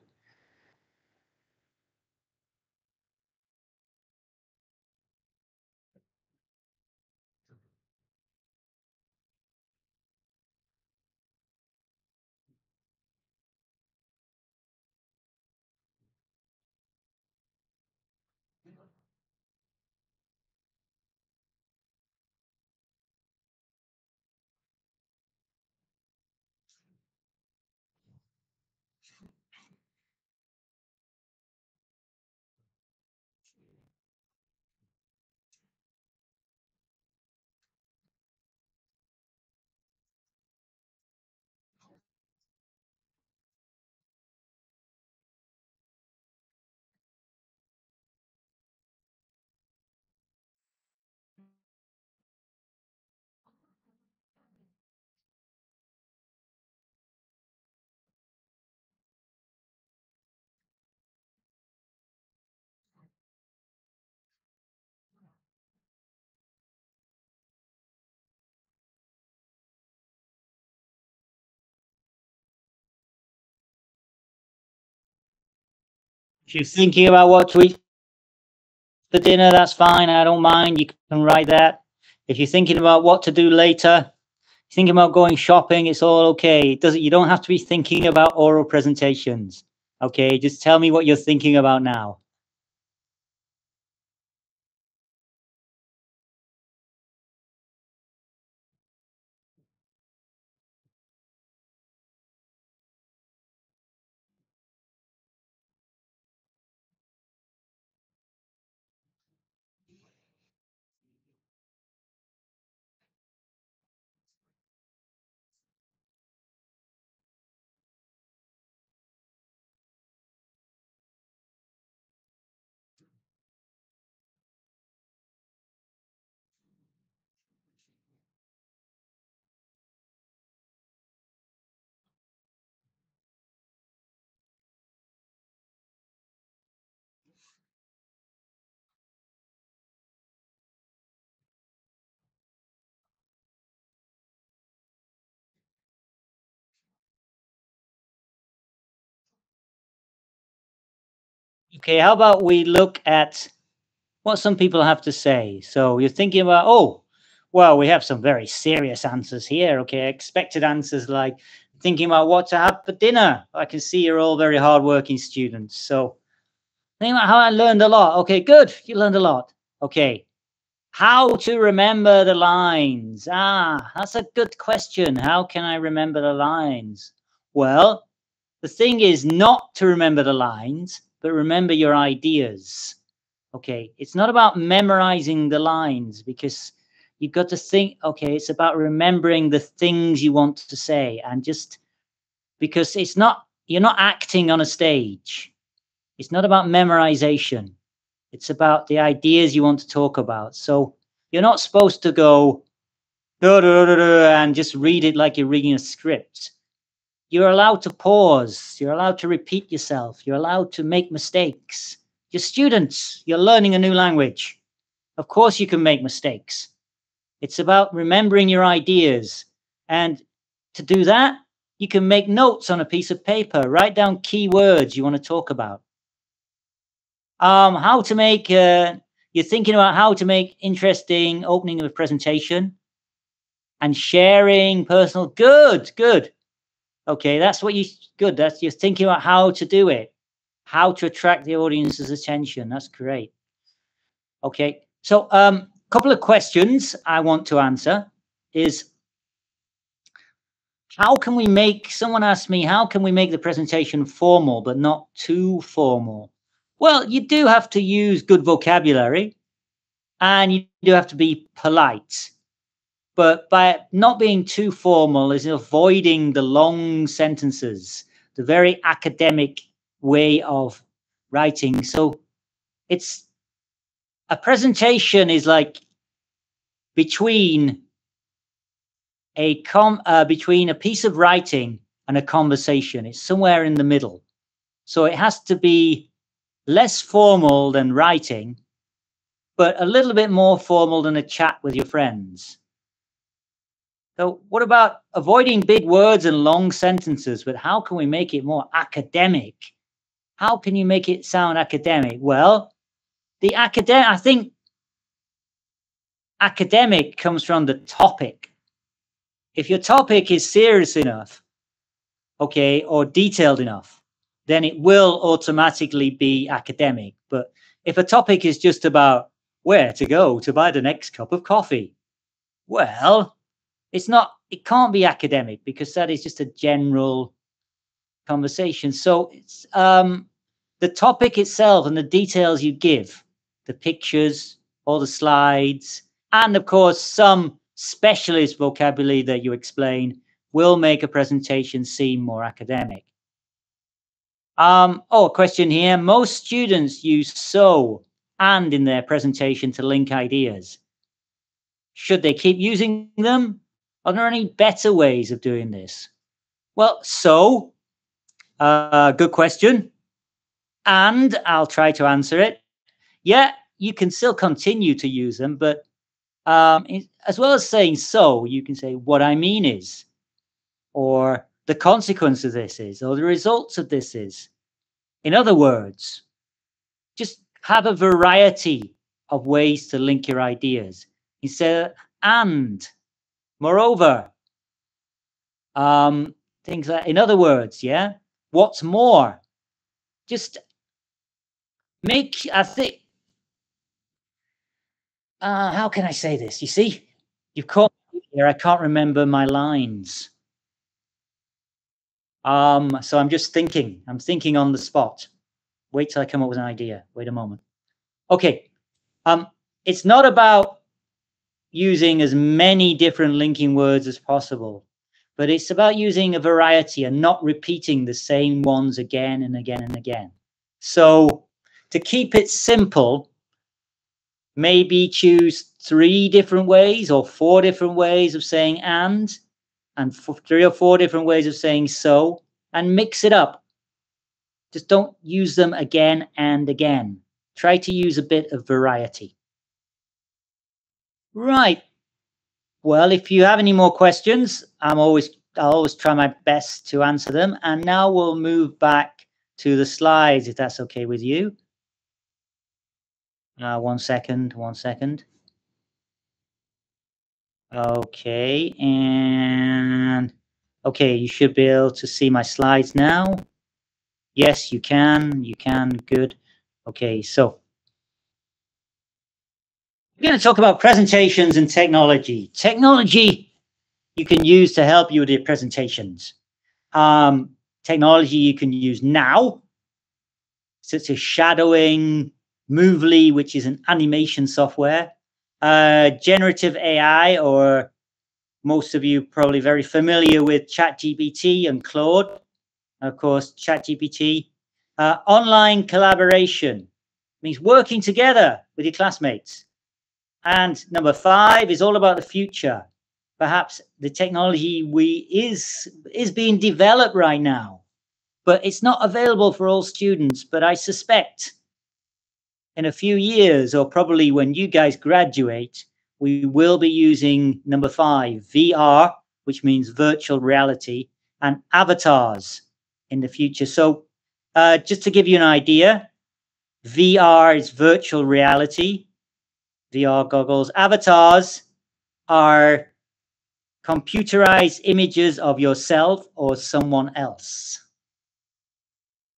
If you're thinking about what to eat for dinner, that's fine. I don't mind. You can write that. If you're thinking about what to do later, thinking about going shopping, it's all okay. It doesn't. You don't have to be thinking about oral presentations. Okay, just tell me what you're thinking about now. Okay, how about we look at what some people have to say? So you're thinking about, oh, well, we have some very serious answers here. Okay, expected answers like thinking about what to have for dinner. I can see you're all very hardworking students. So think about how I learned a lot. Okay, good. You learned a lot. Okay. How to remember the lines? That's a good question. How can I remember the lines? Well, the thing is not to remember the lines, but remember your ideas. Okay, it's not about memorizing the lines because you've got to think, okay, it's about remembering the things you want to say, and just because you're not acting on a stage. It's not about memorization. It's about the ideas you want to talk about. So you're not supposed to go and just read it like you're reading a script. You're allowed to pause. You're allowed to repeat yourself. You're allowed to make mistakes. You're students. You're learning a new language. Of course you can make mistakes. It's about remembering your ideas. And to do that, you can make notes on a piece of paper. Write down key words you want to talk about. How to make, you're thinking about how to make interesting opening of a presentation and sharing personal, good. Okay, that's what good. That's you're thinking about how to do it, how to attract the audience's attention. That's great. Okay, so couple of questions I want to answer is how can we make, someone asked me, how can we make the presentation formal but not too formal? Well, you do have to use good vocabulary and you do have to be polite. But by not being too formal is avoiding the long sentences, the very academic way of writing. So it's a presentation is like between between a piece of writing and a conversation. It's somewhere in the middle. So it has to be less formal than writing, but a little bit more formal than a chat with your friends. So what about avoiding big words and long sentences, but how can we make it more academic? How can you make it sound academic? Well, I think academic comes from the topic. If your topic is serious enough, okay, or detailed enough, then it will automatically be academic. But if a topic is just about where to go to buy the next cup of coffee, well, it can't be academic because that is just a general conversation. So it's the topic itself and the details you give, the pictures, all the slides, and of course some specialist vocabulary that you explain will make a presentation seem more academic. A question here. Most students use so and in their presentation to link ideas. Should they keep using them? Are there any better ways of doing this? Well, so, good question. And I'll try to answer it. Yeah, you can still continue to use them, but as well as saying so, you can say what I mean is, or the consequence of this is, or the results of this is. In other words, just have a variety of ways to link your ideas. Instead of and, moreover, things like, in other words, yeah, what's more? Just make, I think, how can I say this? You see, you've caught me here. I can't remember my lines. So I'm just thinking. I'm thinking on the spot. Wait till I come up with an idea. Wait a moment. Okay. It's not about using as many different linking words as possible, but it's about using a variety and not repeating the same ones again and again and again. So to keep it simple, maybe choose 3 different ways or 4 different ways of saying and 3 or 4 different ways of saying so, and mix it up. Just don't use them again and again. Try to use a bit of variety. Right. Well, if you have any more questions, I'll always try my best to answer them. And now we'll move back to the slides, if that's okay with you. 1 second, 1 second. Okay, and Okay, you should be able to see my slides now. Yes, you can. You can. Good. Okay, so we're going to talk about presentations and technology. Technology you can use to help you with your presentations. Technology you can use now, such as shadowing, Movely, which is an animation software, generative AI, or most of you probably very familiar with ChatGPT and Claude, of course, ChatGPT. Online collaboration means working together with your classmates. And number 5 is all about the future. Perhaps the technology is being developed right now, but it's not available for all students. But I suspect in a few years, or probably when you guys graduate, we will be using number 5, VR, which means virtual reality, and avatars in the future. So just to give you an idea, VR is virtual reality, VR goggles. Avatars are computerized images of yourself or someone else.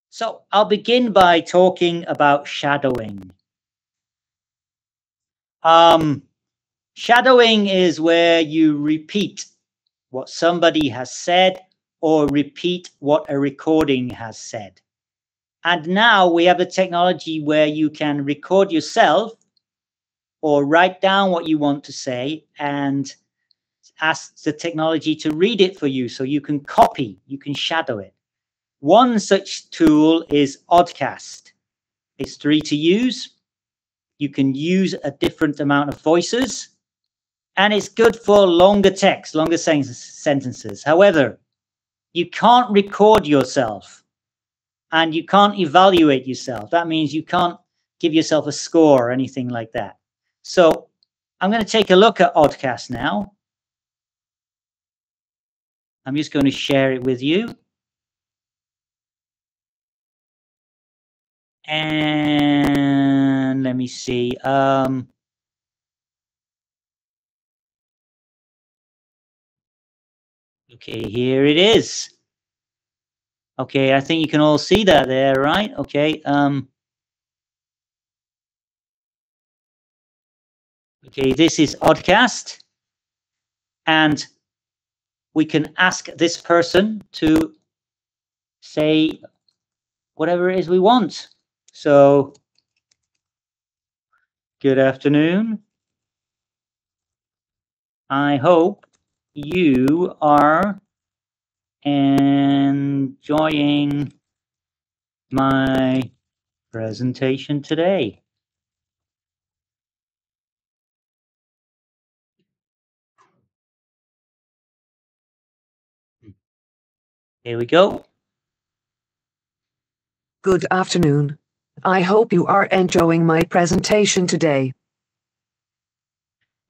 So I'll begin by talking about shadowing. Shadowing is where you repeat what somebody has said or repeat what a recording has said. And now we have the technology where you can record yourself or write down what you want to say and ask the technology to read it for you so you can copy, you can shadow it. One such tool is Oddcast. It's free to use. You can use a different amount of voices, and it's good for longer text, longer sentences. However, you can't record yourself and you can't evaluate yourself. That means you can't give yourself a score or anything like that. So I'm going to take a look at Oddcast now. I'm just going to share it with you. And let me see. Okay, here it is. Okay, I think you can all see that there, right? Okay. Okay, this is Oddcast. And we can ask this person to say whatever it is we want. So, good afternoon. I hope you are enjoying my presentation today. Here we go. Good afternoon. I hope you are enjoying my presentation today.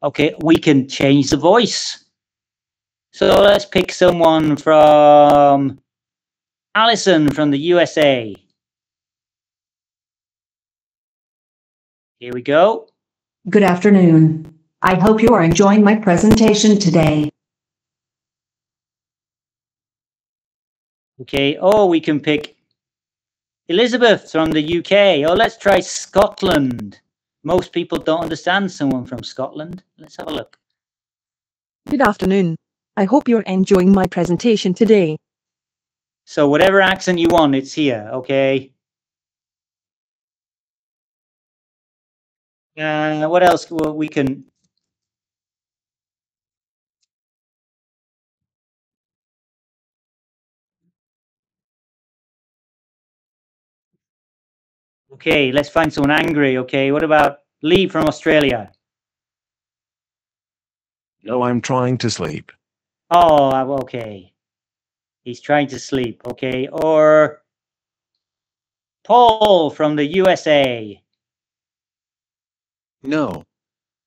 Okay, we can change the voice. So let's pick someone from Allison from the USA. Here we go. Good afternoon. I hope you are enjoying my presentation today. Okay, oh, we can pick Elizabeth from the UK. Oh, let's try Scotland. Most people don't understand someone from Scotland. Let's have a look. Good afternoon. I hope you're enjoying my presentation today. So whatever accent you want, it's here, okay? What else? Well, we can... Okay, let's find someone angry, okay? What about Lee from Australia? No, I'm trying to sleep. Oh, okay. He's trying to sleep, okay? Or Paul from the USA. No,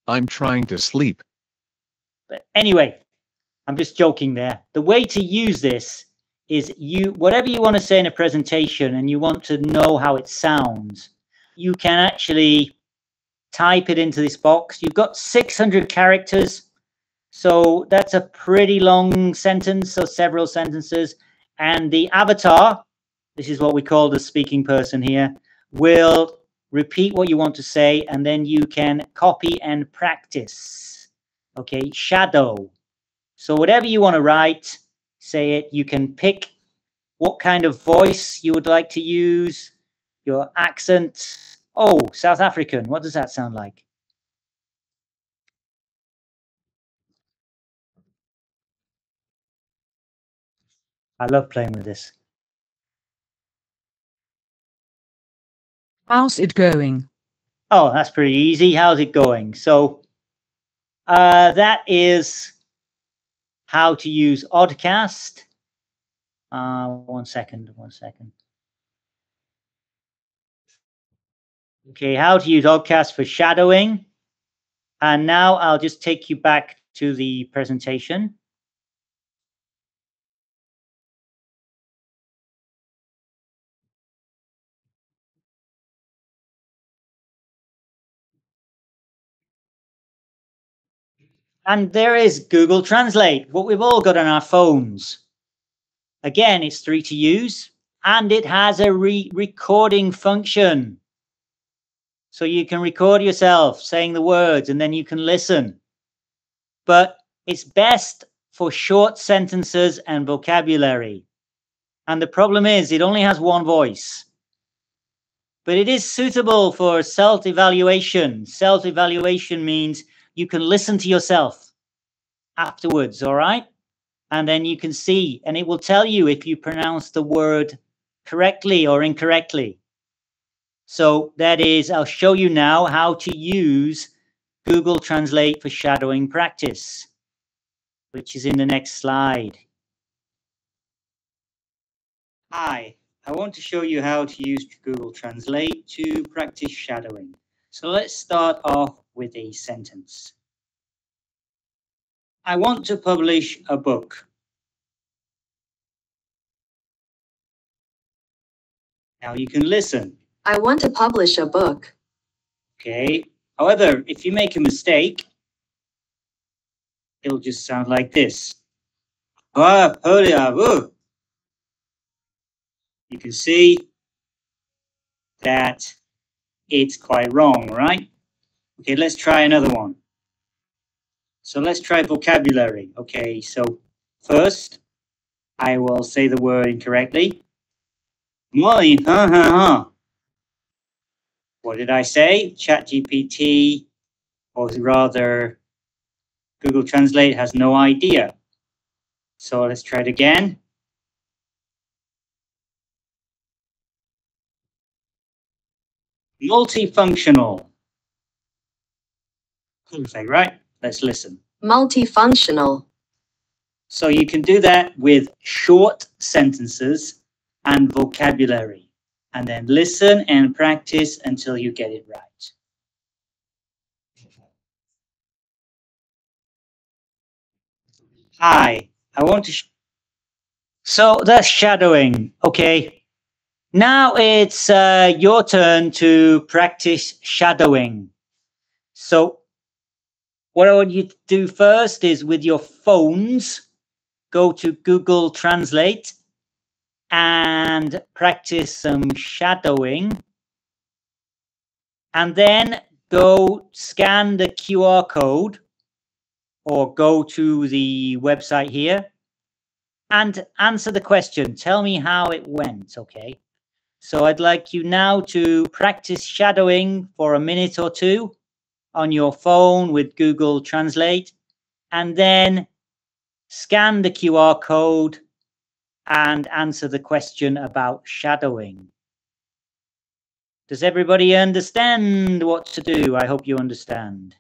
I'm trying to sleep. But anyway, I'm just joking there. The way to use this is whatever you want to say in a presentation and you want to know how it sounds, you can actually type it into this box. You've got 600 characters. So that's a pretty long sentence, so several sentences. And the avatar, this is what we call the speaking person here, will repeat what you want to say, and then you can copy and practice. Okay, shadow. So whatever you want to write, say it. You can pick what kind of voice you would like to use, your accent. Oh, South African. What does that sound like? I love playing with this. How's it going? Oh, that's pretty easy. How's it going? So that is how to use Oddcast. 1 second, 1 second. Okay, how to use Oddcast for shadowing. And now I'll just take you back to the presentation. And there is Google Translate, what we've all got on our phones. Again, it's free to use, and it has a recording function. So you can record yourself saying the words, and then you can listen. But it's best for short sentences and vocabulary. And the problem is it only has one voice. But it is suitable for self-evaluation. Self-evaluation means you can listen to yourself afterwards, all right? And then you can see, and it will tell you if you pronounce the word correctly or incorrectly. So that is, I'll show you now how to use Google Translate for shadowing practice, which is in the next slide. Hi, I want to show you how to use Google Translate to practice shadowing. So let's start off with a sentence. I want to publish a book. Now you can listen. I want to publish a book. Okay. However, if you make a mistake, it'll just sound like this. You can see that it's quite wrong, right? Okay, let's try another one. So let's try vocabulary. Okay, so first, I will say the word incorrectly. Molly, What did I say? ChatGPT, or rather, Google Translate has no idea. So let's try it again. Multifunctional. Perfect, right? Let's listen. Multifunctional. So you can do that with short sentences and vocabulary, and then listen and practice until you get it right. Hi, I want to. So that's shadowing. Okay. Now it's your turn to practice shadowing. So what I want you to do first is with your phones, go to Google Translate and practice some shadowing. And then go scan the QR code or go to the website here and answer the question. Tell me how it went, okay? So I'd like you now to practice shadowing for a minute or two on your phone with Google Translate, and then scan the QR code and answer the question about shadowing. Does everybody understand what to do? I hope you understand.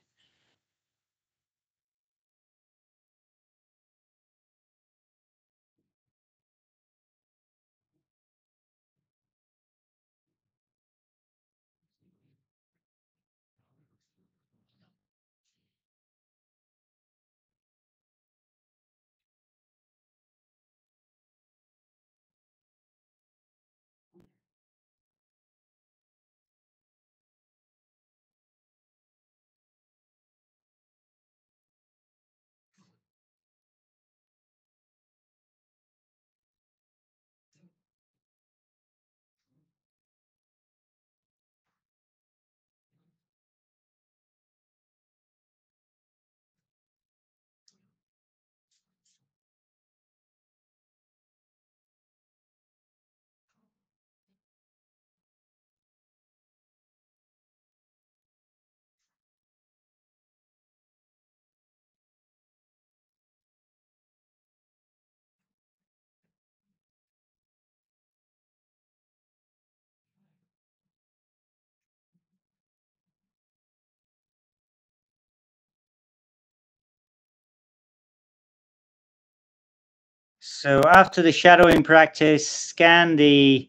So after the shadowing practice, scan the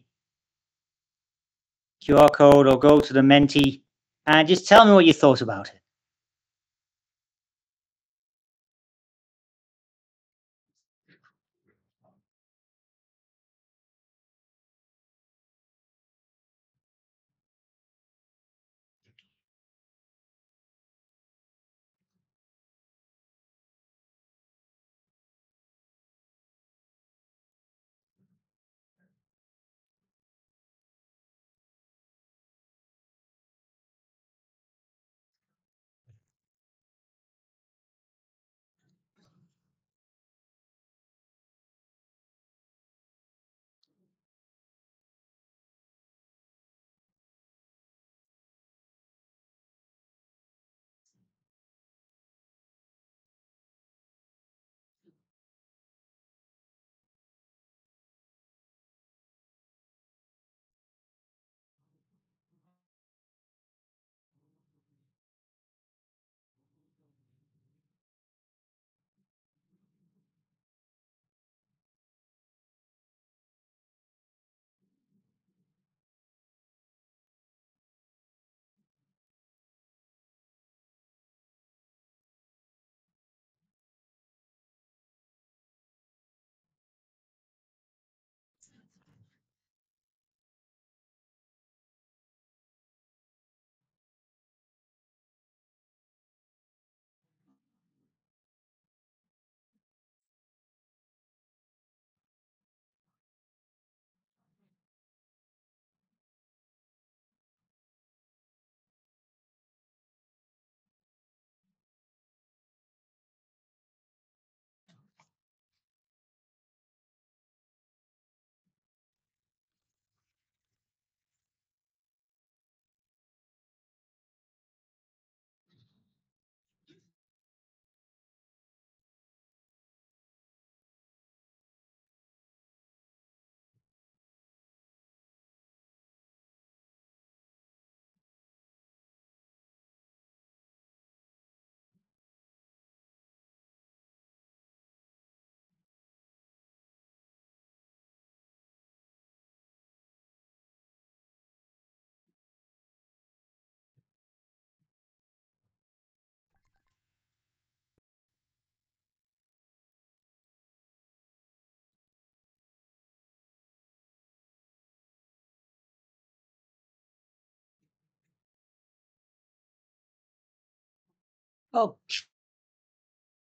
QR code or go to the Menti and just tell me what you thought about it.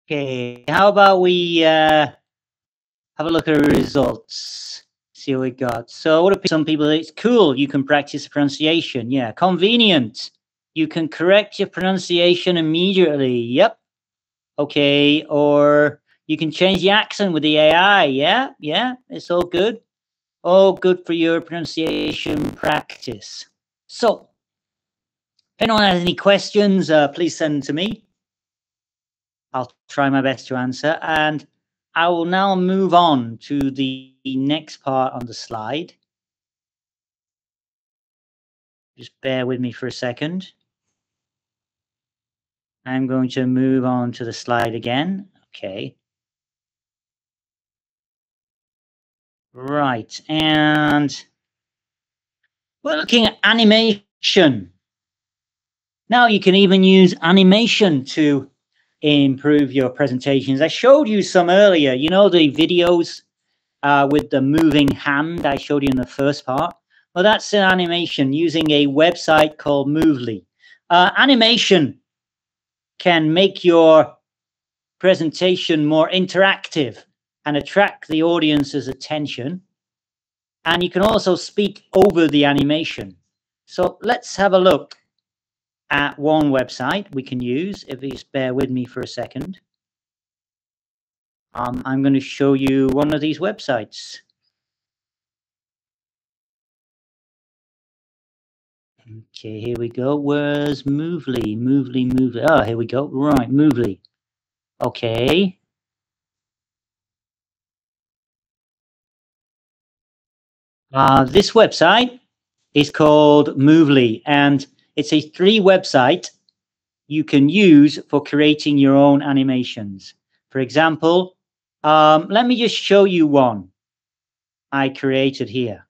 Okay, how about we have a look at the results, see what we got. So what are some people, it's cool, you can practice pronunciation. Yeah, convenient. You can correct your pronunciation immediately. Yep. Okay, or you can change the accent with the AI. Yeah, it's all good. All good for your pronunciation practice. So, if anyone has any questions, please send them to me. I'll try my best to answer. And I will now move on to the next part on the slide. Just bear with me for a second. I'm going to move on to the slide again. Okay. Right. And we're looking at animation. Now you can even use animation to improve your presentations. I showed you some earlier, you know, the videos with the moving hand I showed you in the first part. Well, that's an animation using a website called Movely. Animation can make your presentation more interactive and attract the audience's attention. And you can also speak over the animation. So let's have a look at one website we can use. If you just bear with me for a second. I'm going to show you one of these websites. Okay, here we go. Where's Movely? Movely. Oh, here we go. Right, Movely. Okay. This website is called Movely, and it's a free website you can use for creating your own animations. For example, Let me just show you one I created here.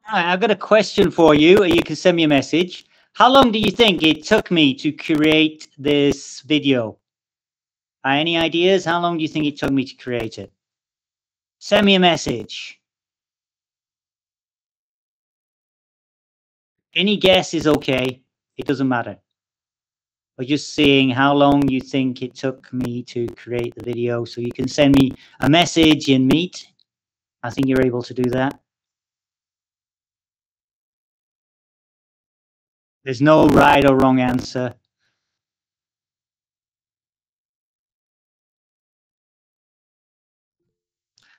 All right, I've got a question for you. You can send me a message. How long do you think it took me to create this video? Any ideas? How long do you think it took me to create it? Send me a message. Any guess is okay. It doesn't matter. We're just seeing how long you think it took me to create the video. So you can send me a message in Meet. I think you're able to do that. There's no right or wrong answer.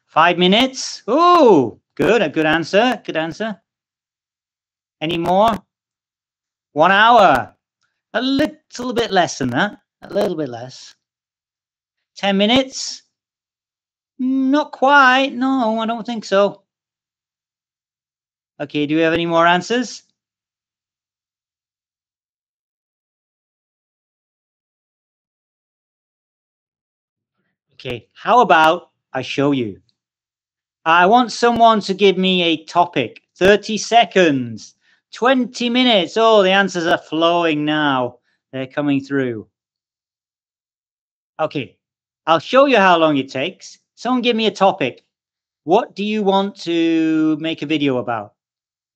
Five minutes. Oh, good. A good answer. Good answer. Any more? 1 hour. A little bit less than that. A little bit less. 10 minutes. Not quite. No, I don't think so. Okay, do we have any more answers? Okay, how about I show you? I want someone to give me a topic. 30 seconds. 20 minutes. Oh, the answers are flowing now. They're coming through. Okay, I'll show you how long it takes. Someone give me a topic. What do you want to make a video about?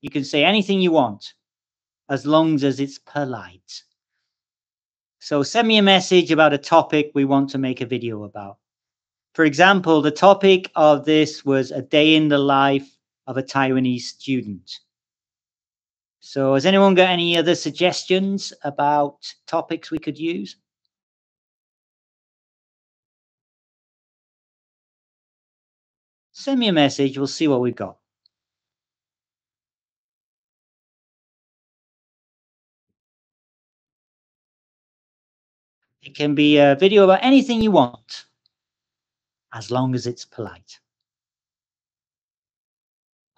You can say anything you want, as long as it's polite. So send me a message about a topic we want to make a video about. For example, the topic of this was a day in the life of a Taiwanese student. So has anyone got any other suggestions about topics we could use? Send me a message, we'll see what we've got. It can be a video about anything you want, as long as it's polite.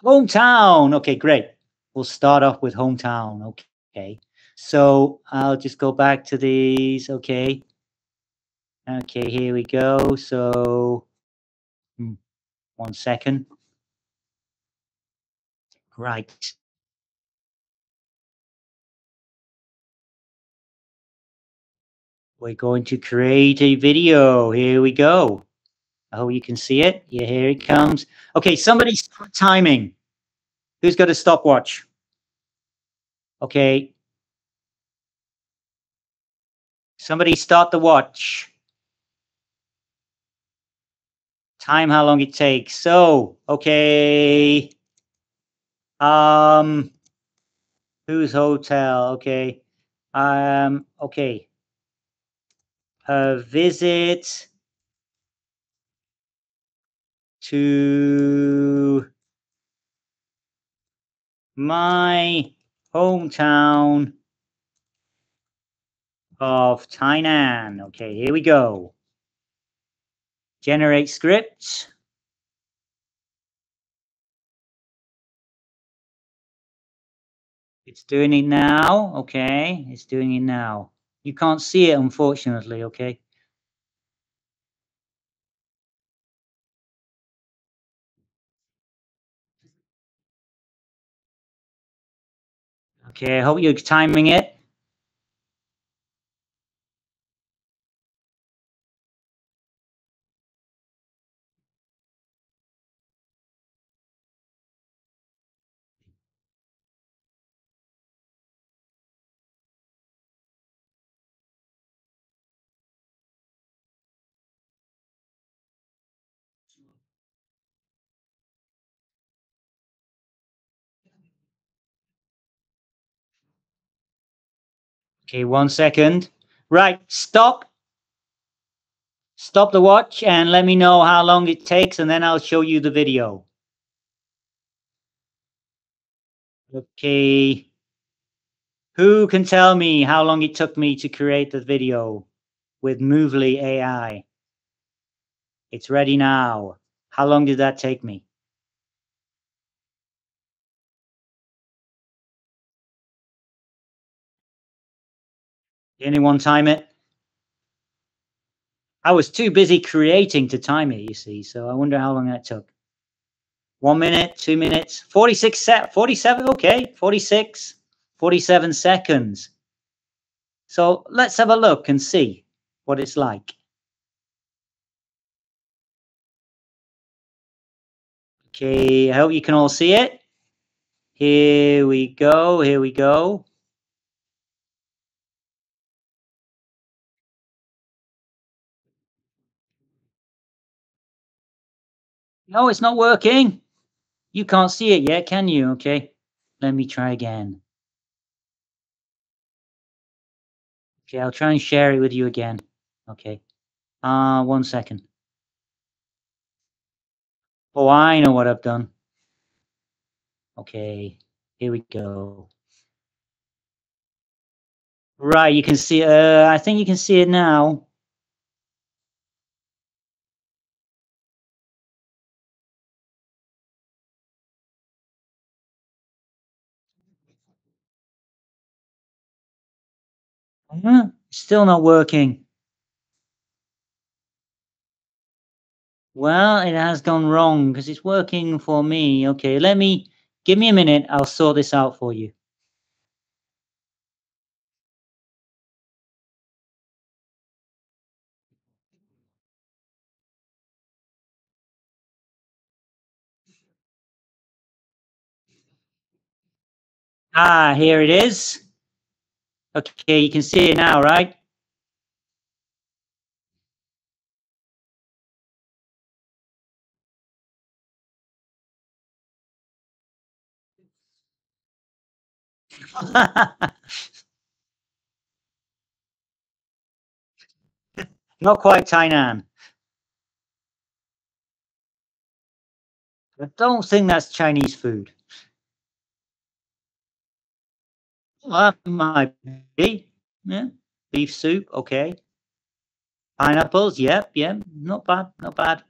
Hometown. Okay, great. We'll start off with hometown. Okay. So I'll just go back to these. Okay. Okay, here we go. So 1 second. Right. We're going to create a video. Here we go. I hope you can see it. Yeah, here it comes. Okay, somebody start timing. Who's got a stopwatch? Okay. Somebody start the watch. Time how long it takes. So, okay. Whose hotel? Okay. Okay. A visit to my hometown of Tainan. Okay, here we go. Generate scripts. It's doing it now. Okay, it's doing it now. You can't see it, unfortunately. Okay. Okay, I hope you're timing it. Okay, 1 second. Right, stop. Stop the watch and let me know how long it takes, and then I'll show you the video. Okay. Who can tell me how long it took me to create the video with Movely AI? It's ready now. How long did that take me? Anyone time it? I was too busy creating to time it, you see, so I wonder how long that took. 1 minute, 2 minutes, 47, okay, 46, 47 seconds. So let's have a look and see what it's like. Okay, I hope you can all see it. Here we go, here we go. No, it's not working. You can't see it yet, can you? Okay, let me try again. Okay, I'll try and share it with you again. Okay, 1 second. Oh, I know what I've done. Okay, here we go. Right, you can see, I think you can see it now. Still not working. Well, it has gone wrong because it's working for me. Okay, give me a minute. I'll sort this out for you. Ah, here it is. Okay, you can see it now, right? Not quite Tainan. I don't think that's Chinese food. Well, that might be. Yeah. Beef soup, okay. Pineapples, yep, yep. Not bad, not bad.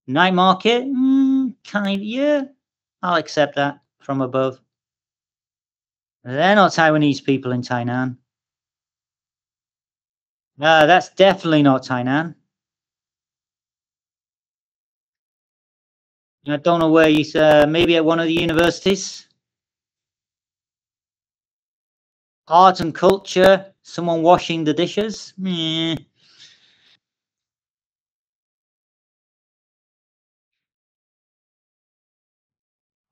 Night market, kind of, yeah. I'll accept that from above. They're not Taiwanese people in Tainan. That's definitely not Tainan. I don't know where he's, maybe at one of the universities. Art and culture, someone washing the dishes. Meh.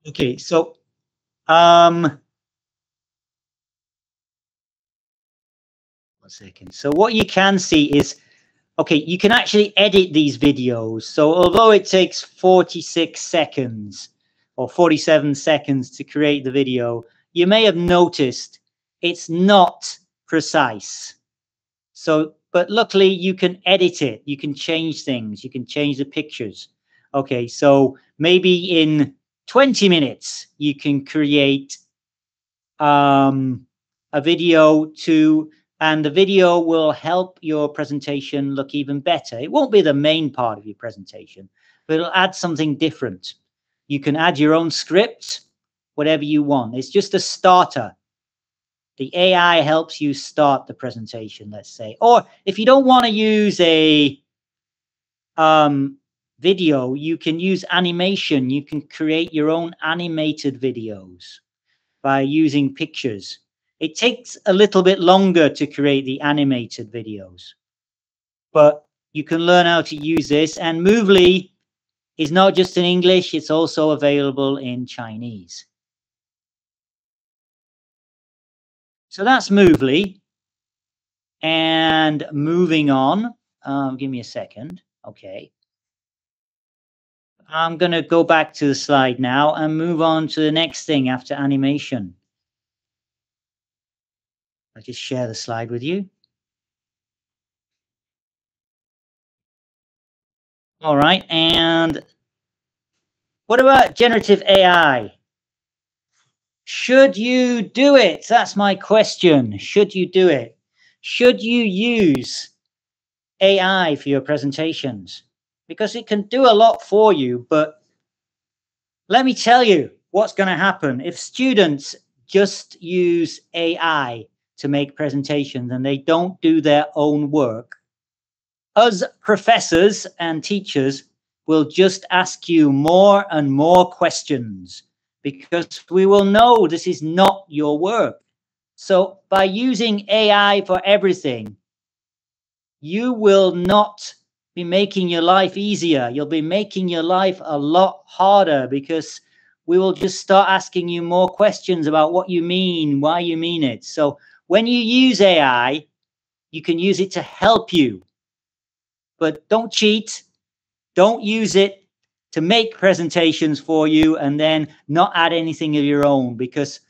Okay, so, 1 second. So what you can see is, okay, you can actually edit these videos. So although it takes 46 seconds or 47 seconds to create the video, you may have noticed it's not precise. So, but luckily you can edit it. You can change things. You can change the pictures. Okay, so maybe in 20 minutes, you can create a video to and the video will help your presentation look even better. It won't be the main part of your presentation, but it'll add something different. You can add your own script, whatever you want. It's just a starter. The AI helps you start the presentation, let's say. Or if you don't want to use a video, you can use animation. You can create your own animated videos by using pictures. It takes a little bit longer to create the animated videos, but you can learn how to use this. And Movely is not just in English, it's also available in Chinese. So that's Movely. And moving on, give me a second. Okay. I'm going to go back to the slide now and move on to the next thing after animation. I'll just share the slide with you. All right. And what about generative AI? Should you do it? That's my question. Should you do it? Should you use AI for your presentations? Because it can do a lot for you, but let me tell you what's going to happen. If students just use AI to make presentations and they don't do their own work, us professors and teachers will just ask you more and more questions because we will know this is not your work. So by using AI for everything, you will not be making your life easier. You'll be making your life a lot harder because we will just start asking you more questions about what you mean, why you mean it. So when you use AI, you can use it to help you, but don't cheat. Don't use it to make presentations for you and then not add anything of your own, because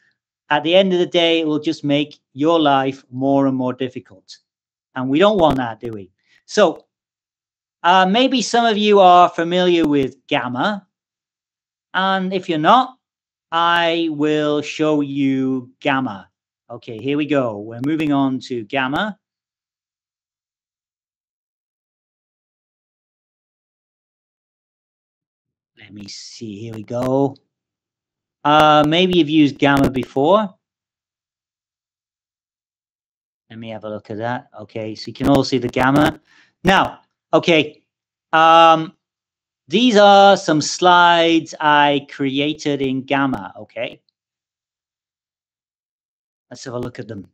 at the end of the day, it will just make your life more and more difficult. And we don't want that, do we? So maybe some of you are familiar with Gamma. And if you're not, I will show you Gamma. Okay, here we go. We're moving on to Gamma. Let me see. Here we go. Maybe you've used Gamma before. Let me have a look at that. Okay, so you can all see the Gamma. Now, okay, these are some slides I created in Gamma, okay? Let's have a look at them.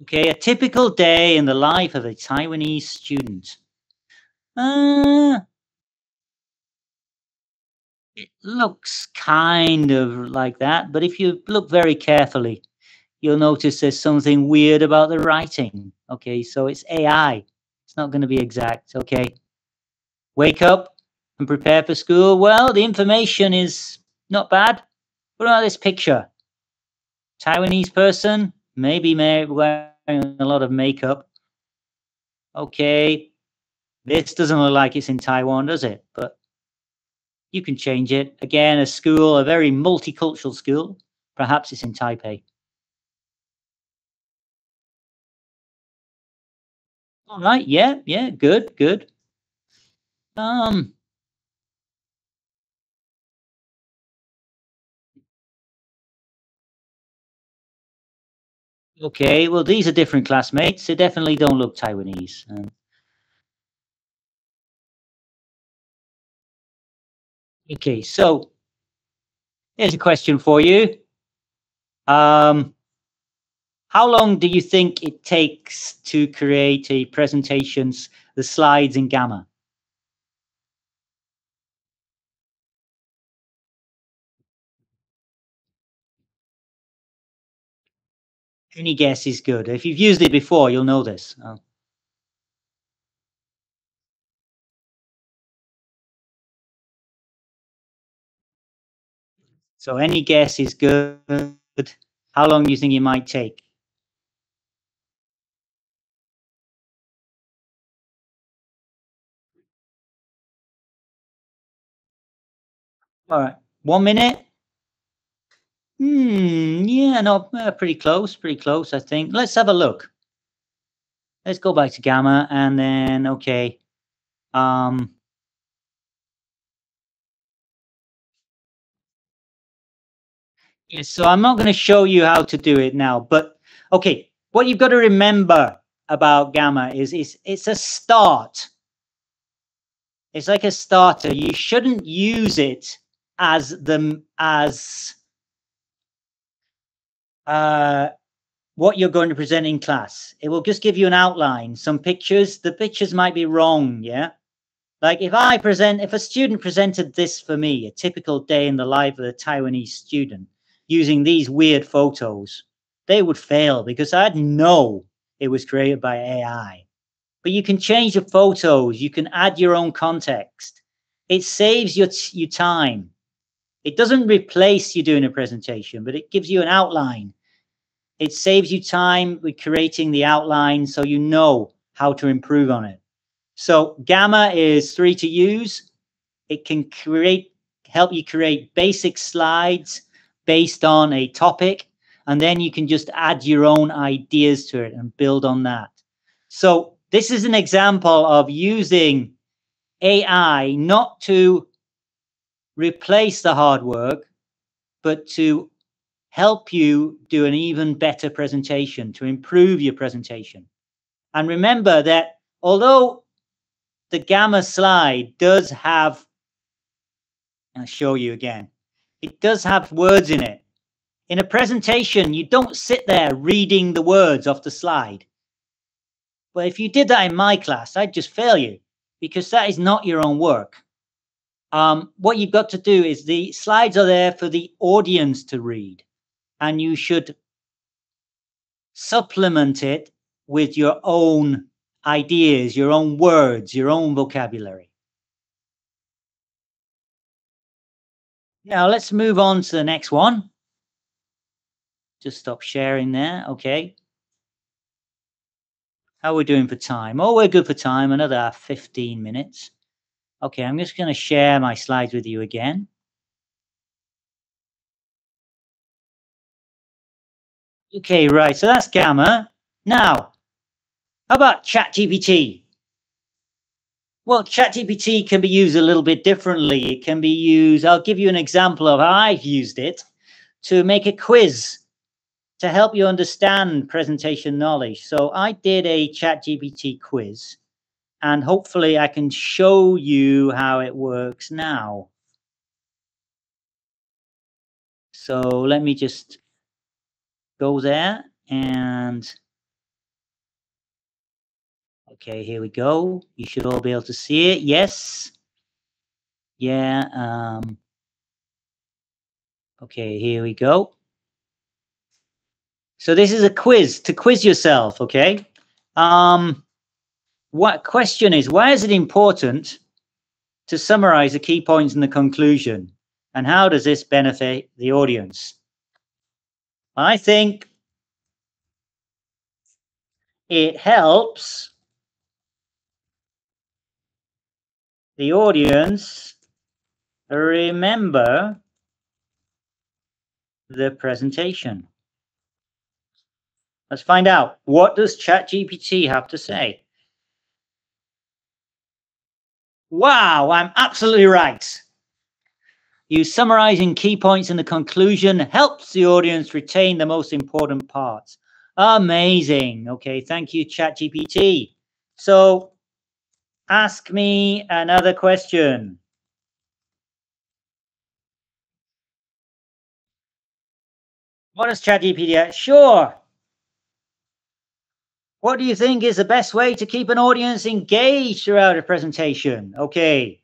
Okay, a typical day in the life of a Taiwanese student. It looks kind of like that, but if you look very carefully, you'll notice there's something weird about the writing. Okay, so it's AI. It's not going to be exact, okay? Wake up and prepare for school. Well, the information is not bad. What about this picture? Taiwanese person, maybe wearing a lot of makeup. Okay, this doesn't look like it's in Taiwan, does it? But you can change it. Again, a school, a very multicultural school. Perhaps it's in Taipei. All right, yeah, good, good. Okay, well, these are different classmates. They definitely don't look Taiwanese. Okay, so here's a question for you. How long do you think it takes to create a presentation, the slides in Gamma? Any guess is good. If you've used it before, you'll know this. So any guess is good. How long do you think it might take? All right, 1 minute, Yeah, no, pretty close, I think. Let's have a look. Let's go back to gamma and then, okay. Yeah, so I'm not going to show you how to do it now, but okay, what you've got to remember about gamma is it's a start. It's like a starter. You shouldn't use it as what you're going to present in class. It will just give you an outline, some pictures. The pictures might be wrong, yeah? Like if a student presented this for me, a typical day in the life of a Taiwanese student, using these weird photos, they would fail because I'd know it was created by AI. But you can change the photos, you can add your own context. It saves you time. It doesn't replace you doing a presentation, but it gives you an outline. It saves you time with creating the outline so you know how to improve on it. So gamma is free to use. It can help you create basic slides based on a topic, and then you can just add your own ideas to it and build on that. So this is an example of using AI not to replace the hard work, but to help you do an even better presentation, to improve your presentation. And remember that although the gamma slide does have, I'll show you again, it does have words in it. In a presentation, you don't sit there reading the words off the slide. But if you did that in my class, I'd just fail you because that is not your own work. What you've got to do is the slides are there for the audience to read, and you should supplement it with your own ideas, your own words, your own vocabulary. Now let's move on to the next one. Just stop sharing there. Okay. How are we doing for time? Oh, we're good for time. Another 15 minutes. Okay, I'm just going to share my slides with you again. Okay, right. So that's gamma. Now, how about ChatGPT? Well, ChatGPT can be used a little bit differently. It can be used, I'll give you an example of how I've used it to make a quiz to help you understand presentation knowledge. So I did a ChatGPT quiz, and hopefully I can show you how it works now. So let me just go there and okay, here we go. You should all be able to see it. Yes. Yeah. Okay, here we go. So this is a quiz to quiz yourself, okay? What question is, why is it important to summarize the key points in the conclusion? And how does this benefit the audience? I think it helps the audience remember the presentation. Let's find out. What does ChatGPT have to say? Wow, I'm absolutely right. You summarizing key points in the conclusion helps the audience retain the most important parts. Amazing. Okay, thank you, ChatGPT. So ask me another question. What does ChatGPT? Sure. What do you think is the best way to keep an audience engaged throughout a presentation? Okay.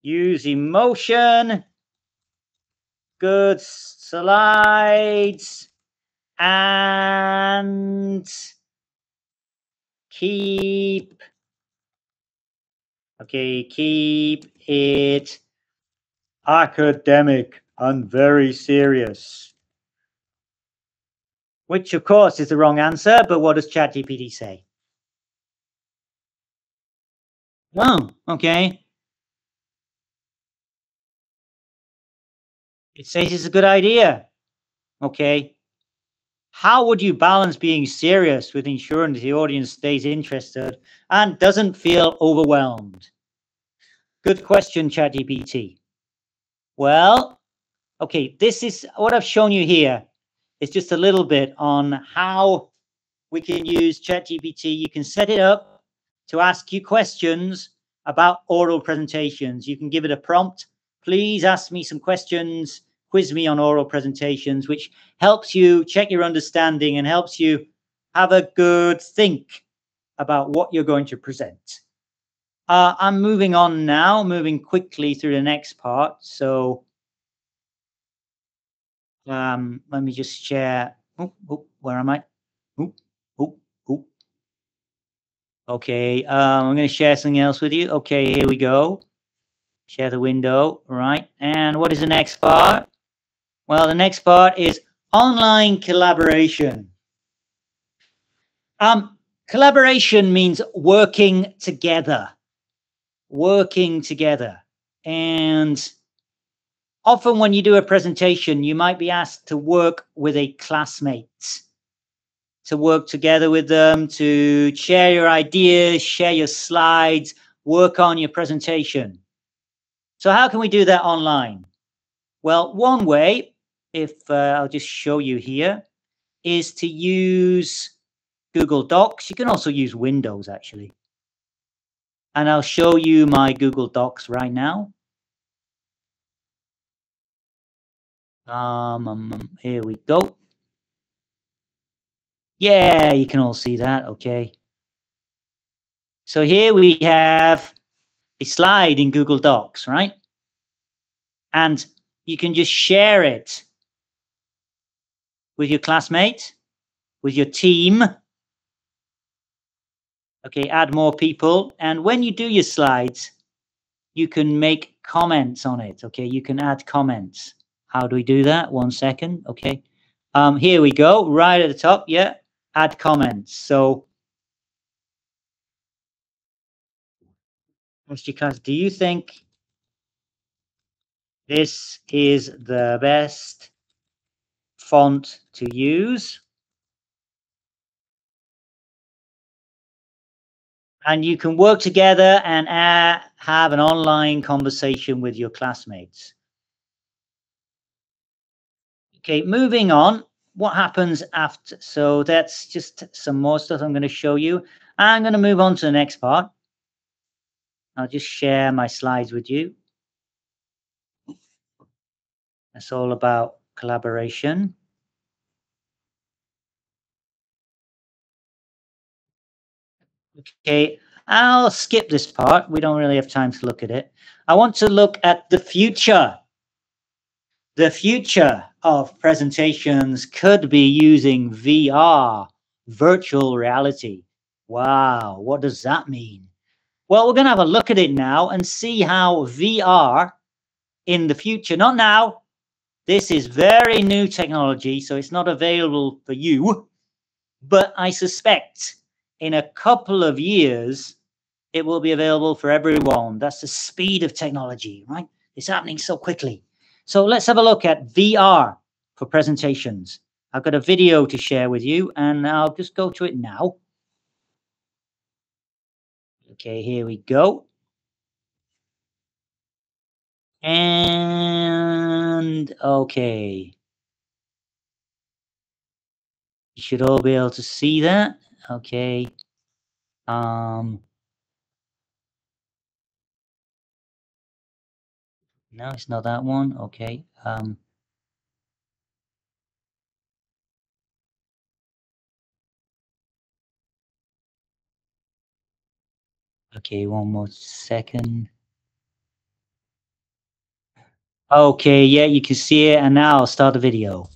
Use emotion, good slides, and keep it academic and very serious. Which, of course, is the wrong answer, but what does ChatGPT say? Oh, okay. It says it's a good idea. Okay. How would you balance being serious with ensuring that the audience stays interested and doesn't feel overwhelmed? Good question, ChatGPT. Well, okay, this is what I've shown you here. It's just a little bit on how we can use ChatGPT. You can set it up to ask you questions about oral presentations. You can give it a prompt. Please ask me some questions, quiz me on oral presentations, which helps you check your understanding and helps you have a good think about what you're going to present. I'm moving on now, moving quickly through the next part. So let me just share. Where am I? Oop, oop, oop. Okay, I'm going to share something else with you. Okay, here we go. Share the window, right? And what is the next part? Well, the next part is online collaboration. Collaboration means working together. Working together. And often when you do a presentation, you might be asked to work with a classmate, to work together with them, to share your ideas, share your slides, work on your presentation. So how can we do that online? Well, one way, if I'll just show you here, is to use Google Docs. You can also use Windows, actually. And I'll show you my Google Docs right now. Here we go. Yeah, you can all see that, okay. So here we have a slide in Google Docs, right? And you can just share it with your classmate, with your team. Okay, add more people. And when you do your slides, you can make comments on it. Okay, you can add comments. How do we do that? 1 second. Okay. Here we go, right at the top. Yeah, add comments. So, Mr. Class, do you think this is the best font to use? And you can work together and have an online conversation with your classmates. Okay, moving on. What happens after? So that's just some more stuff I'm going to show you. I'm going to move on to the next part. I'll just share my slides with you. It's all about collaboration. Okay, I'll skip this part. We don't really have time to look at it. I want to look at the future. The future of presentations could be using VR, virtual reality. Wow, what does that mean? Well, we're going to have a look at it now and see how VR in the future, not now, this is very new technology, so it's not available for you, but I suspect in a couple of years, it will be available for everyone. That's the speed of technology, right? It's happening so quickly. So let's have a look at VR for presentations. I've got a video to share with you, and I'll just go to it now. Okay, here we go. And okay. You should all be able to see that. Okay. No, it's not that one. Okay. Okay, one more second. Okay, yeah, you can see it, and now I'll start the video.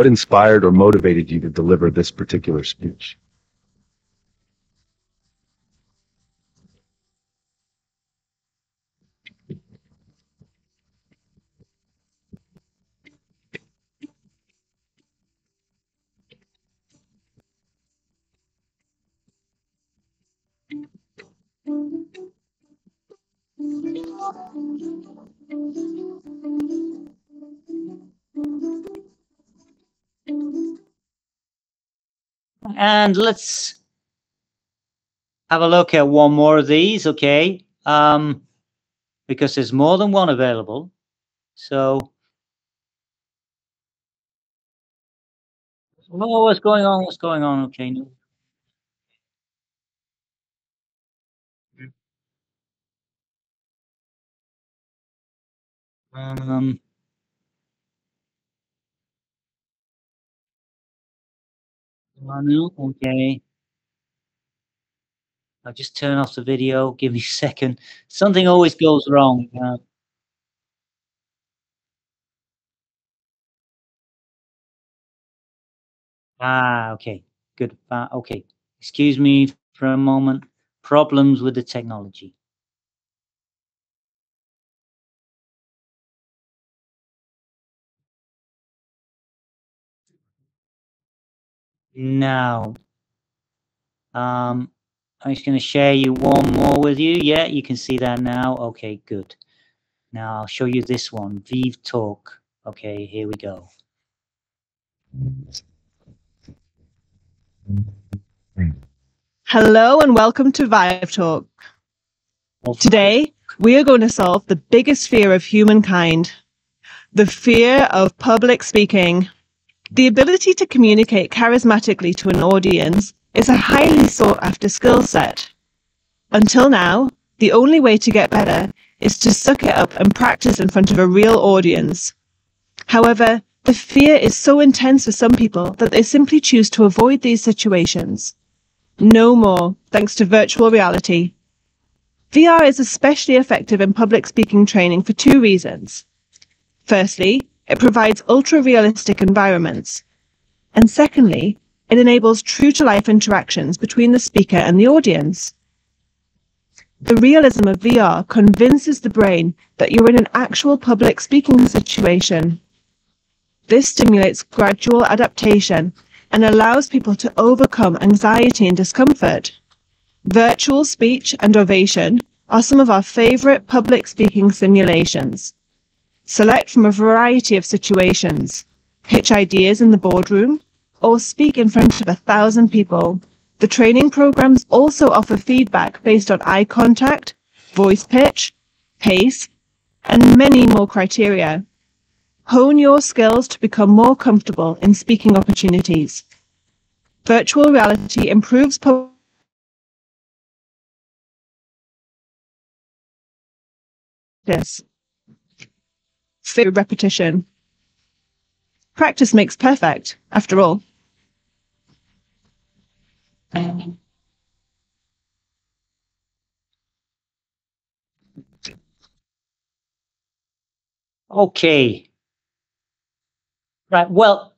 What inspired or motivated you to deliver this particular speech? And let's have a look at one more of these, okay? Because there's more than one available. So, oh, what's going on? What's going on? Okay. No. Um, no, okay. I'll just turn off the video. Give me a second. Something always goes wrong. Okay. Good. Okay. Excuse me for a moment. Problems with the technology. Now, I'm just going to share you one more with you. Yeah, you can see that now. Okay, good. Now I'll show you this one, Vive Talk. Okay, here we go. Hello and welcome to Vive Talk. Today, we are going to solve the biggest fear of humankind, the fear of public speaking. The ability to communicate charismatically to an audience is a highly sought-after skill set. Until now, the only way to get better is to suck it up and practice in front of a real audience. However, the fear is so intense for some people that they simply choose to avoid these situations. No more, thanks to virtual reality. VR is especially effective in public speaking training for two reasons. Firstly, it provides ultra-realistic environments. And secondly, it enables true-to-life interactions between the speaker and the audience. The realism of VR convinces the brain that you're in an actual public speaking situation. This stimulates gradual adaptation and allows people to overcome anxiety and discomfort. Virtual speech and ovation are some of our favorite public speaking simulations. Select from a variety of situations, pitch ideas in the boardroom, or speak in front of 1,000 people. The training programs also offer feedback based on eye contact, voice pitch, pace, and many more criteria. Hone your skills to become more comfortable in speaking opportunities. Virtual reality improves practice through repetition. Practice makes perfect, after all. Okay. Right. Well,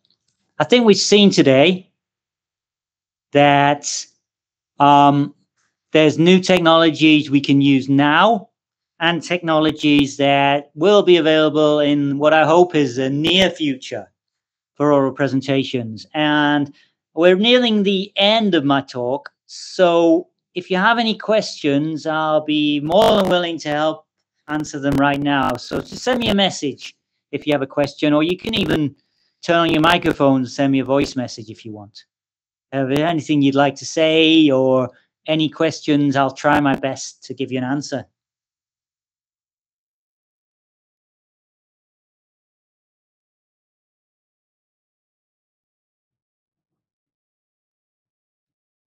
I think we've seen today that there's new technologies we can use now and technologies that will be available in what I hope is a near future for oral presentations. And we're nearing the end of my talk. So if you have any questions, I'll be more than willing to help answer them right now. So just send me a message if you have a question, or you can even turn on your microphone and send me a voice message if you want. Have anything you'd like to say or any questions? I'll try my best to give you an answer.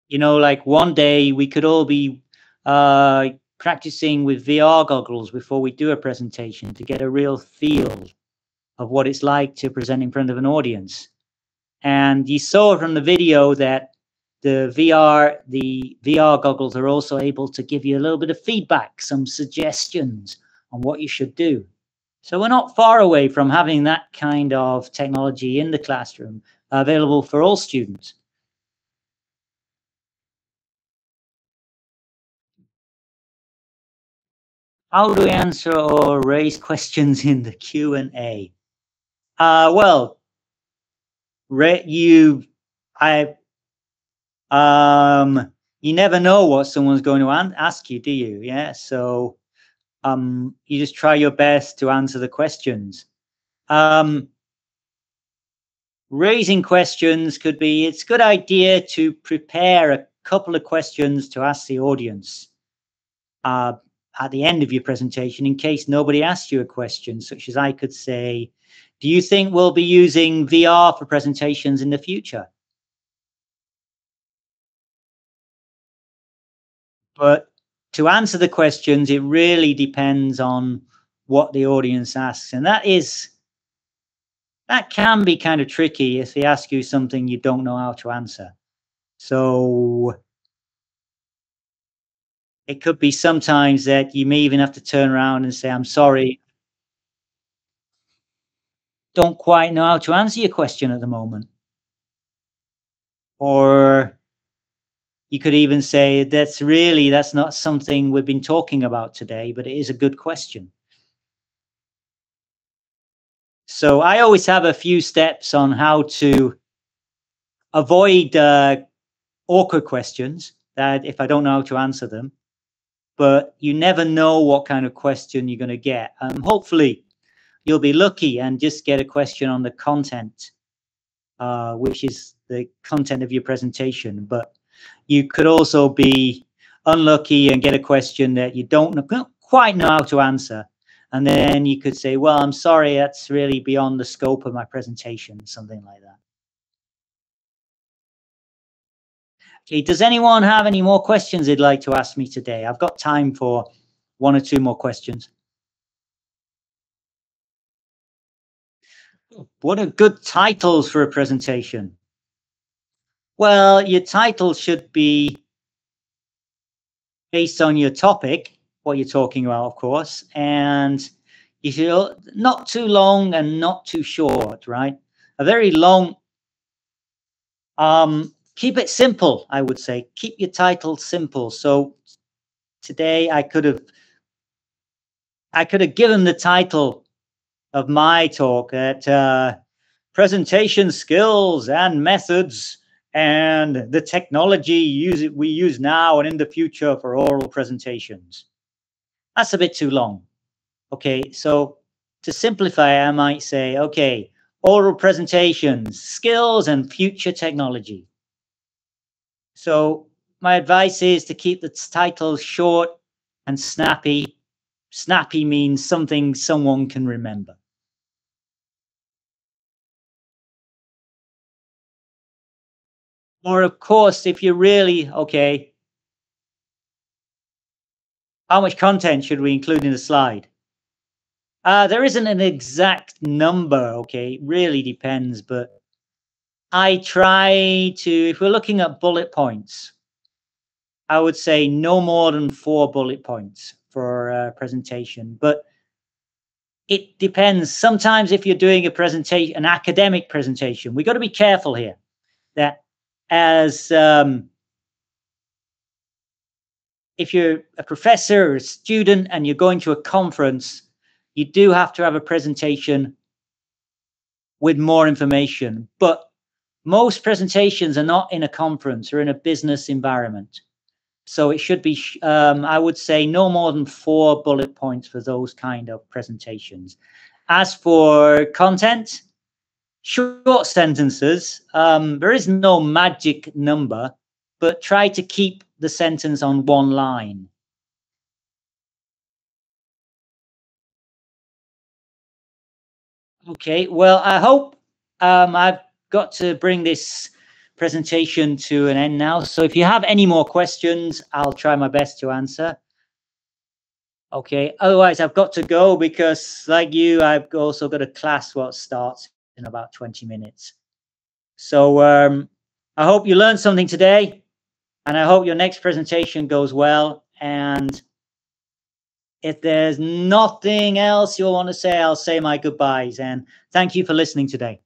You know, like one day we could all be practicing with VR goggles before we do a presentation to get a real feel of what it's like to present in front of an audience. And you saw from the video that the VR goggles are also able to give you a little bit of feedback, some suggestions on what you should do. So we're not far away from having that kind of technology in the classroom available for all students. How do we answer or raise questions in the Q&A? Well, you never know what someone's going to ask you, do you? Yeah, so you just try your best to answer the questions. Raising questions could be, it's a good idea to prepare a couple of questions to ask the audience at the end of your presentation in case nobody asks you a question, such as I could say, do you think we'll be using VR for presentations in the future? But to answer the questions, it really depends on what the audience asks. And that can be kind of tricky if they ask you something you don't know how to answer. So it could be sometimes that you may even have to turn around and say, I'm sorry, don't quite know how to answer your question at the moment. Or you could even say, that's not something we've been talking about today, but it is a good question. So I always have a few steps on how to avoid awkward questions that if I don't know how to answer them, but you never know what kind of question you're going to get. Hopefully you'll be lucky and just get a question on the content, which is the content of your presentation. But you could also be unlucky and get a question that you don't quite know how to answer. And then you could say, well, I'm sorry, that's really beyond the scope of my presentation, something like that. Okay, does anyone have any more questions they'd like to ask me today? I've got time for one or two more questions. What are good titles for a presentation? Well, your title should be based on your topic, what you're talking about, of course, and you should not too long and not too short, right? A very long, keep it simple, I would say. Keep your title simple. So today I could have given the title of my talk at presentation skills and methods and the technology we use now and in the future for oral presentations. That's a bit too long. Okay, so to simplify, I might say, okay, oral presentations, skills and future technology. So my advice is to keep the title short and snappy. Snappy means something someone can remember. Or of course, if you're really, okay, how much content should we include in the slide? There isn't an exact number, okay, it really depends, but I try to, if we're looking at bullet points, I would say no more than 4 bullet points for a presentation, but it depends. Sometimes if you're doing a presentation, an academic presentation, we've got to be careful here that as if you're a professor or a student and you're going to a conference, you do have to have a presentation with more information. But most presentations are not in a conference or in a business environment. So it should be, I would say, no more than 4 bullet points for those kind of presentations. As for content, short sentences, there is no magic number, but try to keep the sentence on one line. Okay, well, I hope I've got to bring this presentation to an end now. So if you have any more questions, I'll try my best to answer. Okay, otherwise I've got to go because like you, I've also got a class what starts in about 20 minutes. So I hope you learned something today and I hope your next presentation goes well. And if there's nothing else you want to say, I'll say my goodbyes. And thank you for listening today.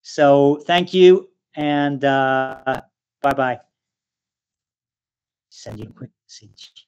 So thank you, and bye-bye. Send you a quick message.